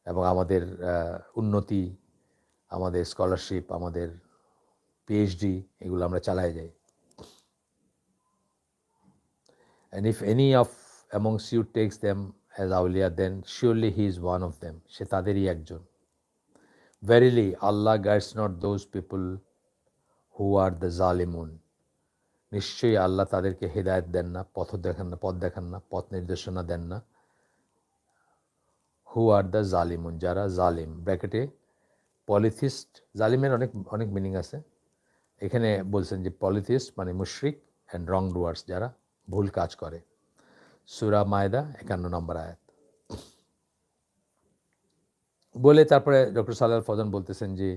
এবং আমাদের উন্নতি, আমাদের স্কলারশিপ, আমাদের পিএইচডি এগুলো আমরা চালায় যাই। And if any of amongst you takes them as awliya, then surely he is one of them. সে তাদেরই একজন। Verily, Allah guides not those people who are the zalimun. নিশ্চয়ই আল্লাহ তাদেরকে হেদায়েত দেন না, পথ দেখান না, পথ নির্দেশনা দেন না। হু আর দ্য জালিমুন, যারা জালিম, ব্র্যাকেটে পলিথিস্ট, জালিমের অনেক অনেক মিনিং আছে, এখানে বলছেন যে পলিথিস্ট মানে মুশরিক অ্যান্ড রং ডুয়ার্স, যারা ভুল কাজ করে। সূরা মায়দা 51 নম্বর আয়াত। বলে তারপরে ডক্টর সালাল ফজল বলতেছেন যে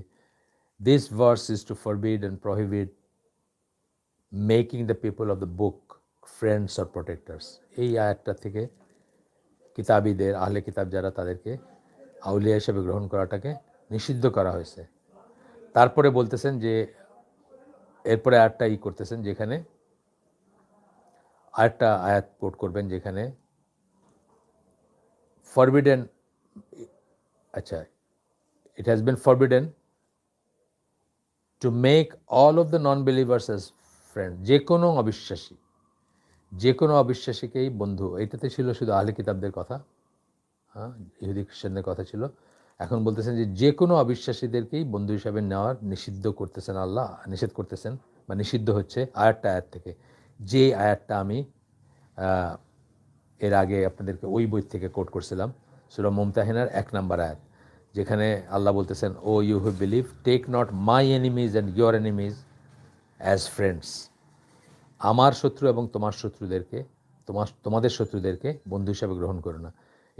this verse is to forbid and prohibit making the people of the book friends or protectors. এই আয়াতটা থেকে কিতাবীদের, আহলে কিতাব যারা, তাদেরকে আউলিয়া হিসেবে গ্রহণ করাটাকে নিষিদ্ধ করা হয়েছে। তারপরে বলতেছেন যে এরপরে আয়াতটা করতেছেন যেখানে আরেকটা আয়াত কোট করবেন যেখানে ফরবিডেন, আচ্ছা, it has been forbidden to make all of the non-believers as friends. যে কোনো অবিশ্বাসীকেই বন্ধু। এটাতে ছিল শুধু আহলে কিতাবদের কথা, হ্যাঁ, ইহুদি খ্রিস্টানদের কথা ছিল। এখন বলতেছেন যে কোনো অবিশ্বাসীদেরকেই বন্ধু হিসাবে নেওয়ার নিষিদ্ধ করতেছেন আল্লাহ, নিষেধ করতেছেন বা নিষিদ্ধ হচ্ছে আয়াত থেকে, যে আয়াতটা আমি এর আগে আপনাদেরকে ওই বই থেকে কোট করছিলাম, সূরা মুমতাহিনার 1 নম্বর আয়াত, যেখানে আল্লাহ বলতেছেন, O you who believe, take not my enemies and your enemies as friends. আমার শত্রু এবং তোমাদের শত্রুদেরকে বন্ধু হিসাবে গ্রহণ করো না।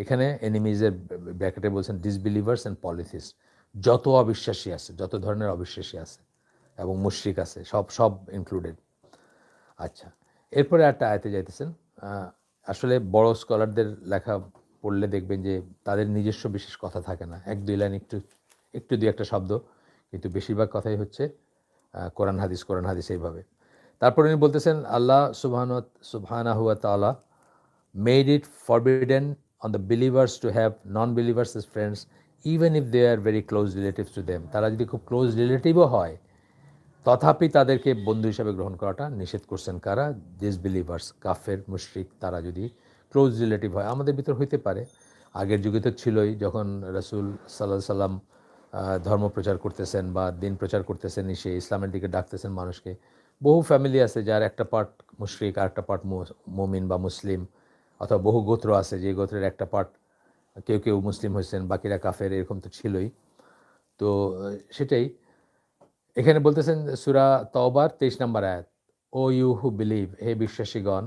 এখানে এনিমিজের ব্র্যাকেটে বলছেন ডিসবিলিভার্স অ্যান্ড পলিথিস্ট, যত অবিশ্বাসী আছে, যত ধরনের অবিশ্বাসী আছে এবং মুশরিক আছে, সব ইনক্লুডেড। আচ্ছা, এরপরে একটা আয়াতে যাইতেছেন। আসলে বড় স্কলারদের লেখা পড়লে দেখবেন যে তাদের নিজস্ব বিশেষ কথা থাকে না, 1-2 লাইন একটু 2-একটা শব্দ, কিন্তু বেশিরভাগ কথাই হচ্ছে কোরআন হাদিস এইভাবে। তারপরে উনি বলতেছেন আল্লাহ সুবহানাহু ওয়া তাআলা made it forbidden on the believers to have non believers as friends even if they are very close relatives to them. তারা যদি খুব ক্লোজ রিলেটিভও হয়, তথাপি তাদেরকে বন্ধু হিসাবে গ্রহণ করাটা নিষেধ করছেন কারা? ডিসবিলিভার্স, কাফের, মুশরিক, তারা যদি ক্লোজ রিলেটিভ হয়। আমাদের ভিতর হইতে পারে, আগের যুগে তো ছিলই, যখন রাসূল সাল্লাল্লাহু আলাইহি সাল্লাম ধর্ম প্রচার করতেছেন বা দিন প্রচার করতেছেন, এসে ইসলামের দিকে ডাকতেছেন মানুষকে, বহু ফ্যামিলি আছে যার একটা পার্ট মুশরিক আর একটা পার্ট মুমিন বা মুসলিম, অথবা বহু গোত্র আছে যে গোত্রের একটা পার্ট কেউ মুসলিম হয়েছেন, বাকিরা কাফের, এরকম তো ছিলই। তো সেটাই এখানে বলতেছেন সূরা তাওবার 23 নম্বর আয়াত, ও ইউ হু বিলিভ, হে বিশ্বাসীগণ,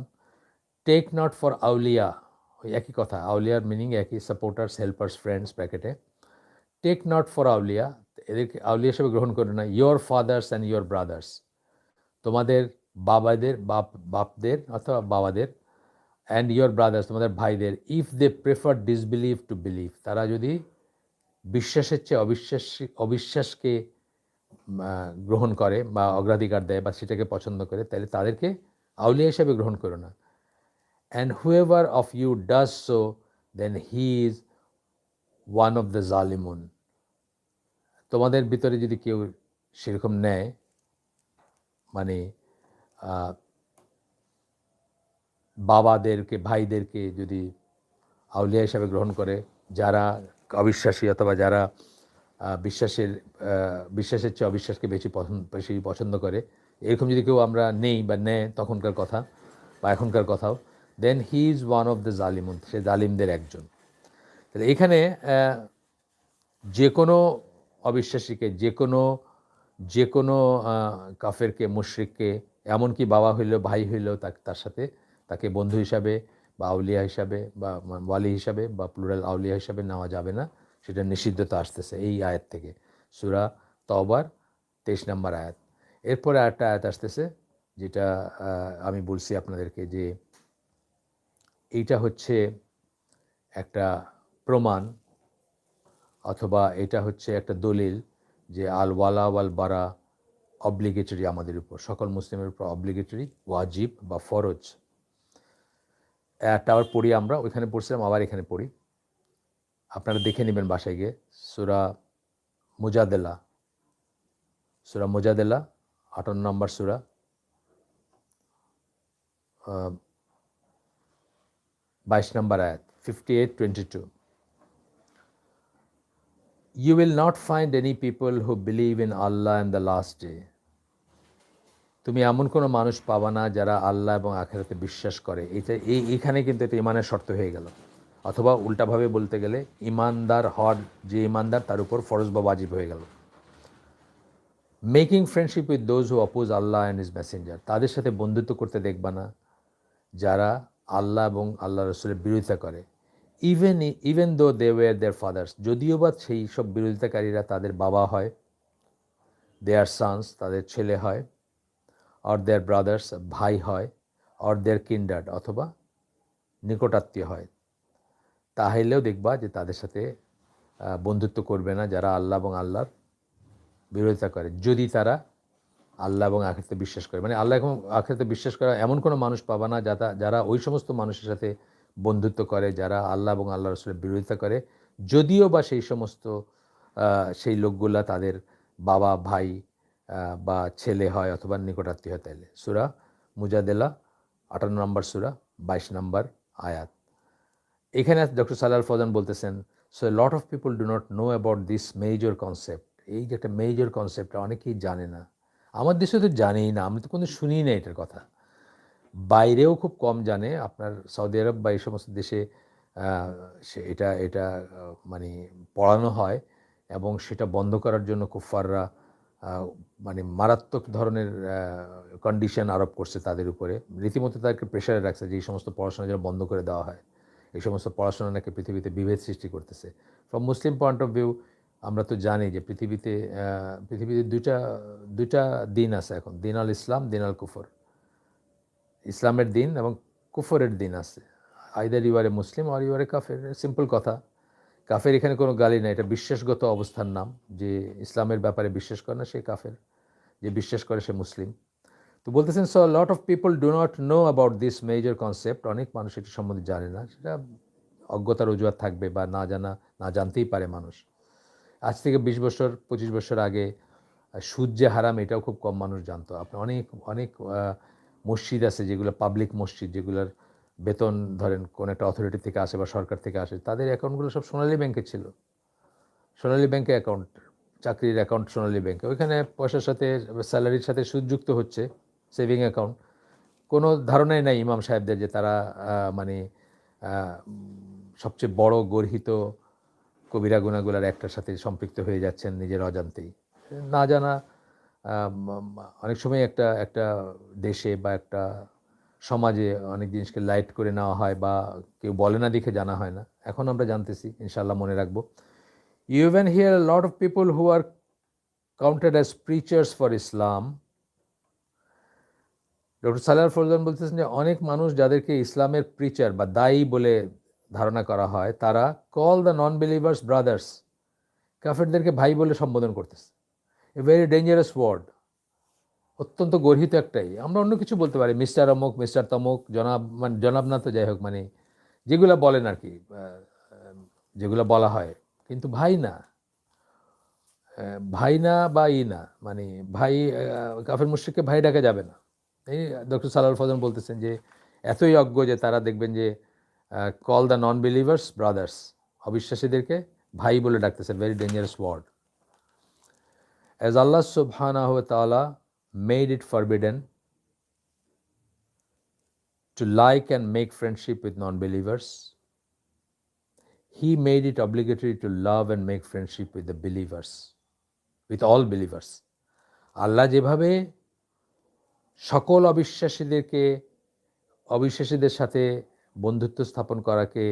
টেক নট ফর আউলিয়া, ওই একই কথা, আউলিয়ার মিনিং একই, সাপোর্টার্স, হেল্পার্স, ফ্রেন্ডস ব্র্যাকেটে, টেক নট ফর আউলিয়া, এদেরকে আউলিয়া হিসেবে গ্রহণ করো না, your fathers and your brothers, তোমাদের বাপদের অথবা বাবাদের, অ্যান্ড ইয়োর ব্রাদার্স, তোমাদের ভাইদের, if they prefer disbelief to belief, তারা যদি বিশ্বাসের চেয়ে অবিশ্বাসকে গ্রহণ করে বা অগ্রাধিকার দেয় বা সেটাকে পছন্দ করে, তাহলে তাদেরকে আউলিয়া হিসেবে গ্রহণ করো না। And whoever of you does so then he is one of the জালিমুন, তোমাদের ভিতরে যদি কেউ সেরকম নেয়, মানে বাবাদেরকে, ভাইদেরকে যদি আউলিয়া হিসাবে গ্রহণ করে, যারা অবিশ্বাসী অথবা যারা বিশ্বাসের চেয়ে অবিশ্বাসকে বেশি পছন্দ করে, এরকম যদি কেউ আমরা নেই বা নেয় তখনকার কথা বা এখনকার কথাও, then he is one of the জালিমুন, সে জালিমদের একজন। তাহলে এখানে যে কোনো অবিশ্বাসীকে, যে কোনো কাফেরকে, মুশরিককে, এমনকি বাবা হইলেও ভাই হইলেও তার সাথে তাকে বন্ধু হিসাবে বা আউলিয়া হিসাবে বা ওয়ালি হিসাবে বা প্লুরাল আউলিয়া হিসাবে নেওয়া যাবে না, সেটা নিষিদ্ধতা আসতেছে এই আয়াত থেকে, সূরা তাওবার 23 নম্বর আয়াত। এরপরে আরেকটা আয়াত আসতেছে যেটা আমি বলছি আপনাদেরকে যে এইটা হচ্ছে একটা প্রমাণ অথবা এটা হচ্ছে একটা দলিল যে আল ওয়ালা ওয়াল বারা অব্লিগেটরি আমাদের উপর, সকল মুসলিমের উপর অব্লিগেটরি, ওয়াজিব বা ফরজ। একটা আবার পড়ি আমরা, ওইখানে পড়ছিলাম আবার এখানে পড়ি, আপনারা দেখে নেবেন বাসায় গিয়ে। সূরা মুজাদেলা, সূরা মুজাদেলা 58 নম্বর সূরা, 22 নম্বর আয়াত, 58:22। You will not find any people who believe in Allah and the last day. তুমি এমন কোনো মানুষ পাবা না যারা আল্লাহ এবং আখিরাতে বিশ্বাস করে। এইখানে কিন্তু এটা ইমানের শর্ত হয়ে গেল, অথবা উল্টাভাবে বলতে গেলে ইমানদার হওয়ার, যে ইমানদার তার উপর ফরজ বা ওয়াজিব হয়ে গেল। Making friendship with those who oppose Allah and his Messenger, তাদের সাথে বন্ধুত্ব করতে দেখবা না যারা আল্লাহ এবং আল্লাহ রসুলের বিরোধিতা করে। Even though they were their father's, যদিও বা সেই সব বিরোধিতাকারীরা তাদের বাবা হয়, দেয়ার সানস তাদের ছেলে হয়, অর দেয়ার ব্রাদার্স ভাই হয়, অর দেয়ার কিন্ডার্ড অথবা নিকটাত্মীয় হয়, তাহলেও দেখবা যে তাদের সাথে বন্ধুত্ব করবে না যারা আল্লাহ এবং আল্লাহর বিরোধিতা করে, যদি তারা আল্লাহ এবং আখিরাতে বিশ্বাস করে। মানে আল্লাহ এবং আখিরাতে বিশ্বাস করা এমন কোনো মানুষ পাবা না যারা ওই সমস্ত মানুষের সাথে বন্ধুত্ব করে যারা আল্লাহ এবং আল্লাহ রসুলের বিরোধিতা করে, যদিও বা সেই সমস্ত সেই লোকগুলা তাদের বাবা, ভাই বা ছেলে হয় অথবা নিকটাত্মীয় হয়। তাইলে সূরা মুজাদেলা 58 নম্বর সূরা 22 নম্বর আয়াত। এখানে ডক্টর সালেহ আল ফৌজান বলতেছেন, so lot of people do not know about this major concept. এই যে একটা মেজর কনসেপ্টটা অনেকেই জানে না, আমার দেশে তো জানেই না, আমি তো কোনো শুনিই না এটার কথা, বাইরেও খুব কম জানে। আপনার সৌদি আরব বা এই সমস্ত দেশে এটা এটা মানে পড়ানো হয়, এবং সেটা বন্ধ করার জন্য কুফাররা মানে মারাত্মক ধরনের কন্ডিশন আরোপ করছে তাদের উপরে, রীতিমতো তাদেরকে প্রেশারে রাখছে যে এই সমস্ত পড়াশোনা যেন বন্ধ করে দেওয়া হয়। এই সমস্ত পড়াশোনা নাকি পৃথিবীতে বিভেদ সৃষ্টি করতেছে। From Muslim point of view আমরা তো জানি যে পৃথিবীতে দুইটা দিন আছে এখন, দিন আল ইসলাম, দিন আল কুফর। ইসলামের দিন এবং কুফরের দিন আছে। Either you are a Muslim or you are a কাফের। সিম্পল কথা, কাফের এখানে কোনো গালি না, এটা বিশ্বাসগত অবস্থার নাম। যে ইসলামের ব্যাপারে বিশ্বাস করে না সে কাফের, যে বিশ্বাস করে সে মুসলিম। তো বলতেছেন, so lot of people do not know about this major concept, অনেক মানুষ এটি সম্বন্ধে জানে না। সেটা অজ্ঞতার অজুহাত থাকবে বা না জানতেই পারে মানুষ। আজ থেকে 20 বছর 25 বছর আগে সুদ যে হারাম এটাও খুব কম মানুষ জানতো। আপনি অনেক মসজিদ আছে যেগুলো পাবলিক মসজিদ, যেগুলোর বেতন ধরেন কোন একটা অথরিটি থেকে আসে বা সরকার থেকে আসে, তাদের অ্যাকাউন্টগুলো সব সোনালী ব্যাংকে ছিল। সোনালী ব্যাংকে অ্যাকাউন্ট, চাকরির অ্যাকাউন্ট সোনালী ব্যাংকে, ওইখানে পয়সার সাথে স্যালারির সাথে সুদ যুক্ত হচ্ছে, সেভিং অ্যাকাউন্ট। কোনো ধারণাই নাই ইমাম সাহেবদের যে তারা মানে সবচেয়ে বড় গর্হিত কবিরা গুনাহগুলোর একটার সাথে সম্পৃক্ত হয়ে যাচ্ছেন নিজের অজান্তেই। না জানা, অনেক সময় একটা দেশে বা একটা সমাজে অনেক জিনিসকে লাইট করে নেওয়া হয় বা কেউ বলে না দেখে জানা হয় না। এখন আমরা জানতেছি, ইনশাআল্লাহ মনে রাখবো। You even hear a lot of people who are counted as preachers for Islam. Doctor Saleh al Fawzan বলতেছেন যে অনেক মানুষ যাদেরকে ইসলামের প্রিচার বা দায়ী বলে ধারণা করা হয়, তারা call the non believers brothers, কাফেরদেরকে ভাই বলে সম্বোধন করতেছে। এ ভেরি ডেঞ্জারাস ওয়ার্ড, অত্যন্ত গর্হিত একটাই। আমরা অন্য কিছু বলতে পারি, মিস্টার অমুক, মিস্টার তমুক, জনাব, মানে জনাব না তো যাই হোক, মানে যেগুলো বলেন আর কি, যেগুলো বলা হয়, কিন্তু ভাই না, ভাই না বা না, মানে ভাই, কাফের মুশরিককে ভাই ডাকা যাবে না। এই ডক্টর সালেহ আল ফৌজান বলতেছেন যে এতই অজ্ঞ যে তারা দেখবেন যে call the non believers brothers, অবিশ্বাসীদেরকে ভাই বলে ডাকতেছে। Very dangerous word. As Allah subhanahu wa ta'ala made it forbidden to like and make friendship with non-believers, He made it obligatory to love and make friendship with the believers, with all believers. আল্লাহ যেভাবে সকল অবিশ্বাসীদের সাথে বন্ধুত্ব স্থাপন করাকে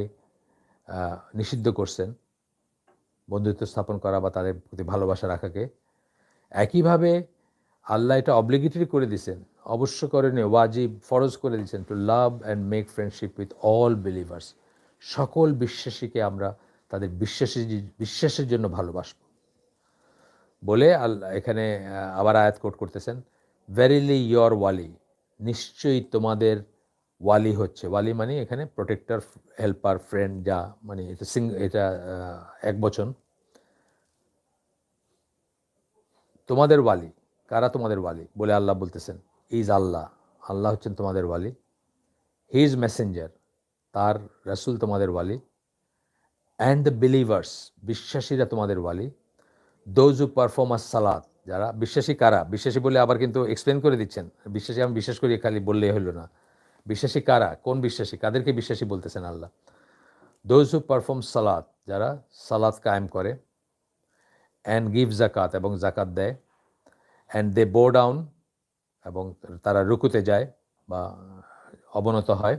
নিষিদ্ধ করছেন, বন্ধুত্ব স্থাপন করা বা তাদের প্রতি ভালোবাসা রাখাকে, একইভাবে আল্লাহ এটা অব্লিগেটরি করে দিয়েছেন, অবশ্যকরণীয়, ওয়াজিব, ফরজ করে দিয়েছেন, to love and make friendship with all believers, সকল বিশ্বাসীকে আমরা তাদের বিশ্বাসের জন্য ভালোবাসব। বলে আল্লাহ এখানে আবার আয়াত কোট করতেছেন, ভেরিলি ইয়র ওয়ালি, নিশ্চয়ই তোমাদের ওয়ালি হচ্ছে, ওয়ালি মানে এখানে প্রোটেক্টর, হেল্পার, ফ্রেন্ড, যা মানে এটা এক বচন। তোমাদের ওয়ালি কারা? তোমাদের ওয়ালি বলে আল্লাহ বলতেছেন, ইজ আল্লাহ, আল্লাহ হচ্ছেন তোমাদের ওয়ালি। হি ইজ মেসেঞ্জার, তার রাসূল তোমাদের ওয়ালি। অ্যান্ড দ্য বিলিভার্স, বিশ্বাসীরা তোমাদের ওয়ালি। দোজ হু পারফর্ম আস সালাত, যারা বিশ্বাসী কারা? বিশ্বাসী বলে আবার কিন্তু এক্সপ্লেন করে দিচ্ছেন, বিশ্বাসী আমি বিশ্বাস করি খালি বললেই হলো না। বিশ্বাসী কারা? কোন বিশ্বাসী? কাদেরকে বিশ্বাসী বলতেছেন আল্লাহ? দোজ হু পারফর্ম সালাত, যারা সালাত কায়েম করে। অ্যান্ড গিভ জাকাত, এবং জাকাত দেয়। অ্যান্ড দে বো ডাউন, এবং তারা রুকুতে যায় বা অবনত হয়।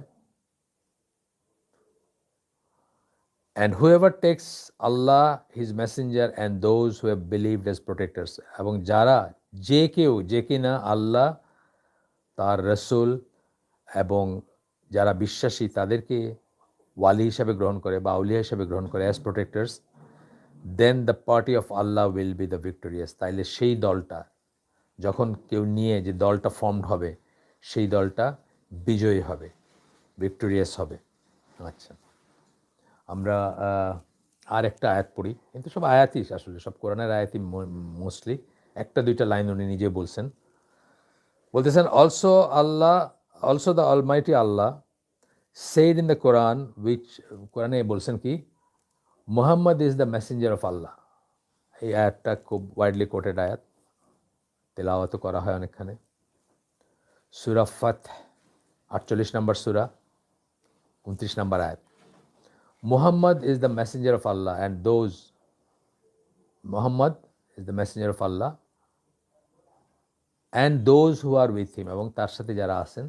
And whoever takes Allah his messenger and those who have believed as protectors, এবং যারা যে কিনা আল্লাহ, তার রসুল এবং যারা বিশ্বাসী তাদেরকে ওয়ালি হিসাবে গ্রহণ করে বা আউলিয়া হিসাবে গ্রহণ করে as protectors, then the party of Allah will be the victorious. তাইলে সেই দলটা যখন কেউ নিয়ে যে দলটা ফর্মড হবে, সেই দলটা বিজয়ী হবে, ভিক্টোরিয়াস হবে। আচ্ছা, আমরা আর একটা আয়াত পড়ি, কিন্তু সব আয়াতই আসলে, সব কোরআনের আয়াতই মোস্টলি। একটা দুইটা লাইন উনি নিজে বলতেছেন, also the almighty Allah said in the Quran, which কোরআনে বলছেন কি, Muhammad is the messenger of Allah. এই আয়াতটা খুব ওয়াইডলি কোটেড আয়াত, তেলাওয়াত করা হয় অনেকখানে। সূরা ফাত 48 নম্বর সূরা 29 নম্বর আয়াত। Muhammad is the messenger of Allah and Muhammad is the messenger of Allah and those who are with him, এবং তার সাথে যারা আছেন,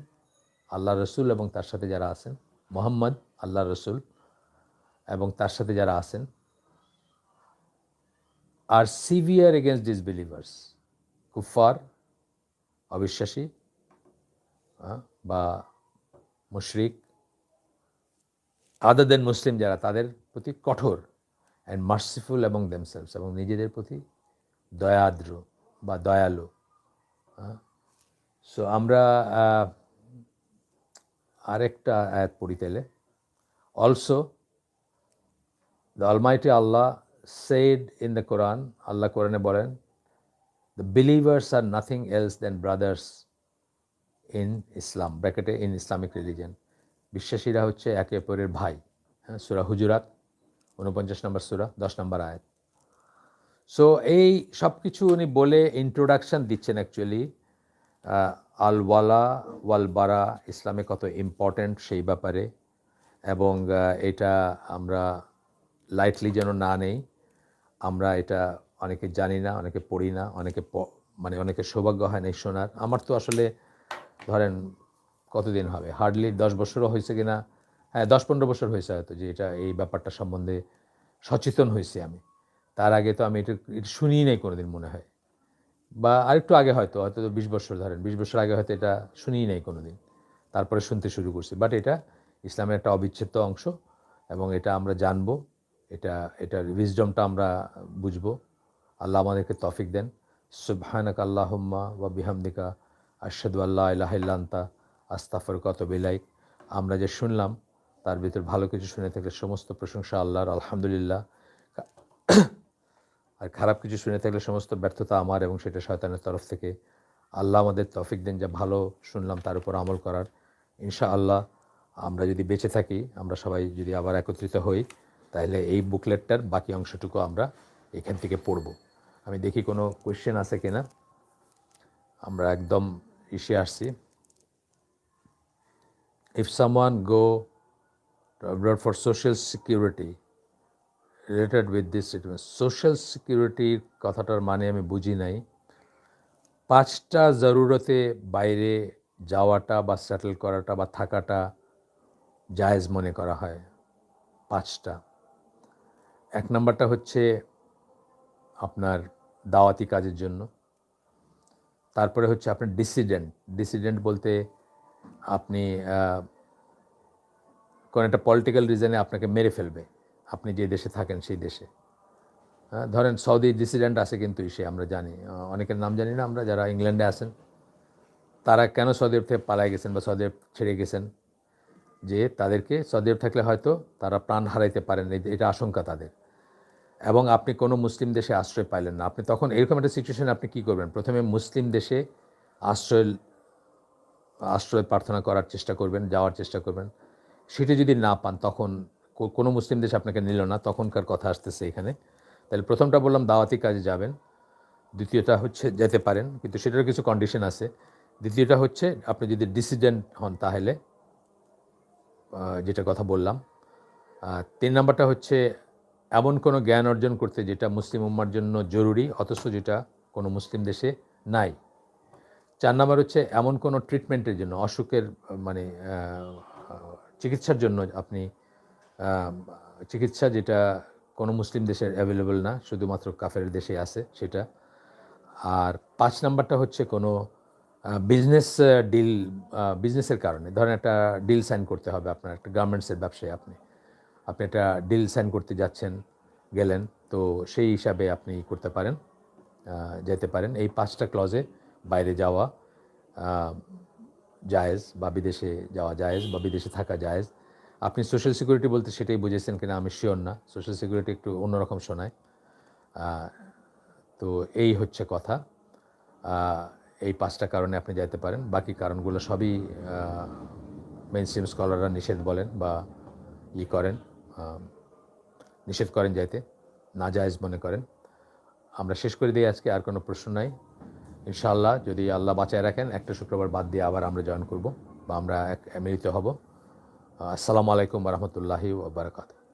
আল্লাহ রসুল এবং তার সাথে যারা আছেন, মুহাম্মদ আল্লাহ রসুল এবং তার সাথে যারা আছেন, আর সিভিয়ার এগেনস্ট ডিসবিলিভার্স, কুফার, অবিশ্বাসী বা মুশরিক, আদার দেন মুসলিম যারা, তাদের প্রতি কঠোর। অ্যান্ড মার্সিফুল এবং দেমসেলস, এবং নিজেদের প্রতি দয়াদ্র বা দয়ালু। সো আমরা আরেকটা আয়াত পড়ি তাইলে। Also the almighty Allah said in the Quran, আল্লাহ কোরআনে বলেন, the believers are nothing else than brothers in Islam, ব্র্যাকেটে ইন ইসলামিক রিলিজিয়ন। বিশ্বাসীরা হচ্ছে একে অপরের ভাই। হ্যাঁ, সূরা হুজুরাত 49 নম্বর সূরা 10 নম্বর আয়াত। সো এই সব কিছু উনি বলে ইন্ট্রোডাকশান দিচ্ছেন অ্যাকচুয়ালি আল ওয়ালা ওয়াল বারা ইসলামে কত ইম্পর্ট্যান্ট সেই ব্যাপারে, এবং এটা আমরা লাইটলি যেন না নেই। আমরা এটা অনেকে জানি না, অনেকে পড়ি না, অনেকে সৌভাগ্য হয় না শোনার। আমার তো আসলে ধরেন কতদিন হবে, হার্ডলি 10 বছরও হয়েছে কিনা, হ্যাঁ 10-15 বছর হয়েছে হয়তো, যে এই ব্যাপারটা সম্বন্ধে সচেতন হয়েছি আমি। তার আগে তো আমি এটা শুনিই নাই কোনোদিন মনে হয়, বা আরেকটু আগে হয়তো 20 বছর, ধরেন 20 বছর আগে হয়তো এটা শুনিই নাই কোনোদিন, তারপরে শুনতে শুরু করছি। বাট এটা ইসলামের একটা অবিচ্ছেদ্য অংশ, এবং এটা আমরা জানবো, এটার উইজডমটা আমরা বুঝবো। আল্লাহ আমাদেরকে তৌফিক দেন। সুবহানাকা আল্লাহুম্মা ওয়া বিহামদিকা আশহাদু আল্লা ইলাহা ইল্লা আনতা আস্তাগফিরুকা ওয়া আতুবু ইলাইক। আমরা যে শুনলাম তার ভিতর ভালো কিছু শুনে থাকলে সমস্ত প্রশংসা আল্লাহর, আলহামদুলিল্লাহ। আর খারাপ কিছু শুনে থাকলে সমস্ত ব্যর্থতা আমার, এবং সেটা শয়তানের তরফ থেকে। আল্লাহ আমাদের তৌফিক দেন যা ভালো শুনলাম তার উপর আমল করার। ইনশাআল্লাহ আমরা যদি বেঁচে থাকি, আমরা সবাই যদি আবার একত্রিত হই, তাহলে এই বুকলেটটার বাকি অংশটুকু আমরা এখান থেকে পড়ব। আমি দেখি কোনো কোয়েশ্চেন আছে কিনা। আমরা একদম আসছি। If someone go abroad for social security related with this statement, social সিকিউরিটির কথাটার মানে আমি বুঝি নাই। 5টা জরুরতে বাইরে যাওয়াটা বা সেটেল করাটা বা থাকাটা জায়েজ মনে করা হয়। 5টা। 1 নম্বরটা হচ্ছে আপনার দাওয়াতি কাজের জন্য। তারপরে হচ্ছে আপনার ডিসিডেন্ট বলতে আপনি কোনো একটা পলিটিক্যাল রিজনে আপনাকে মেরে ফেলবে, আপনি যে দেশে থাকেন সেই দেশে। ধরেন সৌদি ডিসিডেন্ট আছে কিন্তু সে আমরা জানি, অনেকের নাম জানি না আমরা, যারা ইংল্যান্ডে আছেন তারা কেন সৌদি আরব থেকে পালায় গেছেন বা সৌদি আরব ছেড়ে গেছেন, যে তাদেরকে সৌদি আরব থাকলে হয়তো তারা প্রাণ হারাইতে পারেন, এটা আশঙ্কা তাদের। এবং আপনি কোনো মুসলিম দেশে আশ্রয় পাইলেন না, আপনি তখন এরকম একটা সিচুয়েশনে আপনি কী করবেন? প্রথমে মুসলিম দেশে আশ্রয় প্রার্থনা করার চেষ্টা করবেন, যাওয়ার চেষ্টা করবেন। সেটি যদি না পান, তখন কোনো মুসলিম দেশ আপনাকে নিল না, তখনকার কথা আসতেছে এখানে। তাহলে প্রথমটা বললাম দাওয়াতি কাজে যাবেন, দ্বিতীয়টা হচ্ছে যেতে পারেন কিন্তু সেটারও কিছু কন্ডিশন আছে। দ্বিতীয়টা হচ্ছে আপনি যদি ডিসিডেন্ট হন তাহলে যেটা কথা বললাম। 3 নাম্বারটা হচ্ছে এমন কোনো জ্ঞান অর্জন করতে যেটা মুসলিম উম্মার জন্য জরুরি অথচ যেটা কোনো মুসলিম দেশে নাই। 4 নাম্বার হচ্ছে এমন কোনো ট্রিটমেন্টের জন্য, অসুখের মানে চিকিৎসার জন্য আপনি চিকিৎসা যেটা কোনো মুসলিম দেশের অ্যাভেলেবল না, শুধুমাত্র কাফের দেশে আছে সেটা। আর 5 নাম্বারটা হচ্ছে কোনো বিজনেসের কারণে, ধরেন একটা ডিল সাইন করতে হবে আপনার, একটা গার্মেন্টসের ব্যবসায় আপনি একটা ডিল সাইন করতে যাচ্ছেন, গেলেন, তো সেই হিসাবে আপনি করতে পারেন, যেতে পারেন। এই 5টা ক্লজে বাইরে যাওয়া জায়েজ, বা বিদেশে যাওয়া জায়েজ, বা বিদেশে থাকা জায়েজ। আপনি সোশ্যাল সিকিউরিটি বলতে সেটাই বুঝেছেন কিনা আমি শিওর না, সোশ্যাল সিকিউরিটি একটু অন্যরকম শোনায়। তো এই হচ্ছে কথা। এই 5টা কারণে আপনি যাইতে পারেন, বাকি কারণগুলো সবই মেইনস্ট্রিম স্কলাররা নিষেধ বলেন বা করেন, নিষেধ করেন যাইতে, নাজায়েজ মনে করেন। আমরা শেষ করে দিই আজকে, আর কোনো প্রশ্ন নাই। ইনশাআল্লাহ যদি আল্লাহ বাঁচায় রাখেন, একটা শুক্রবার বাদ দিয়ে আবার আমরা জয়েন করব বা আমরা মিলিত হব। আসসালামু আলাইকুম ওয়া রাহমাতুল্লাহি ওয়া বারাকাতুহু।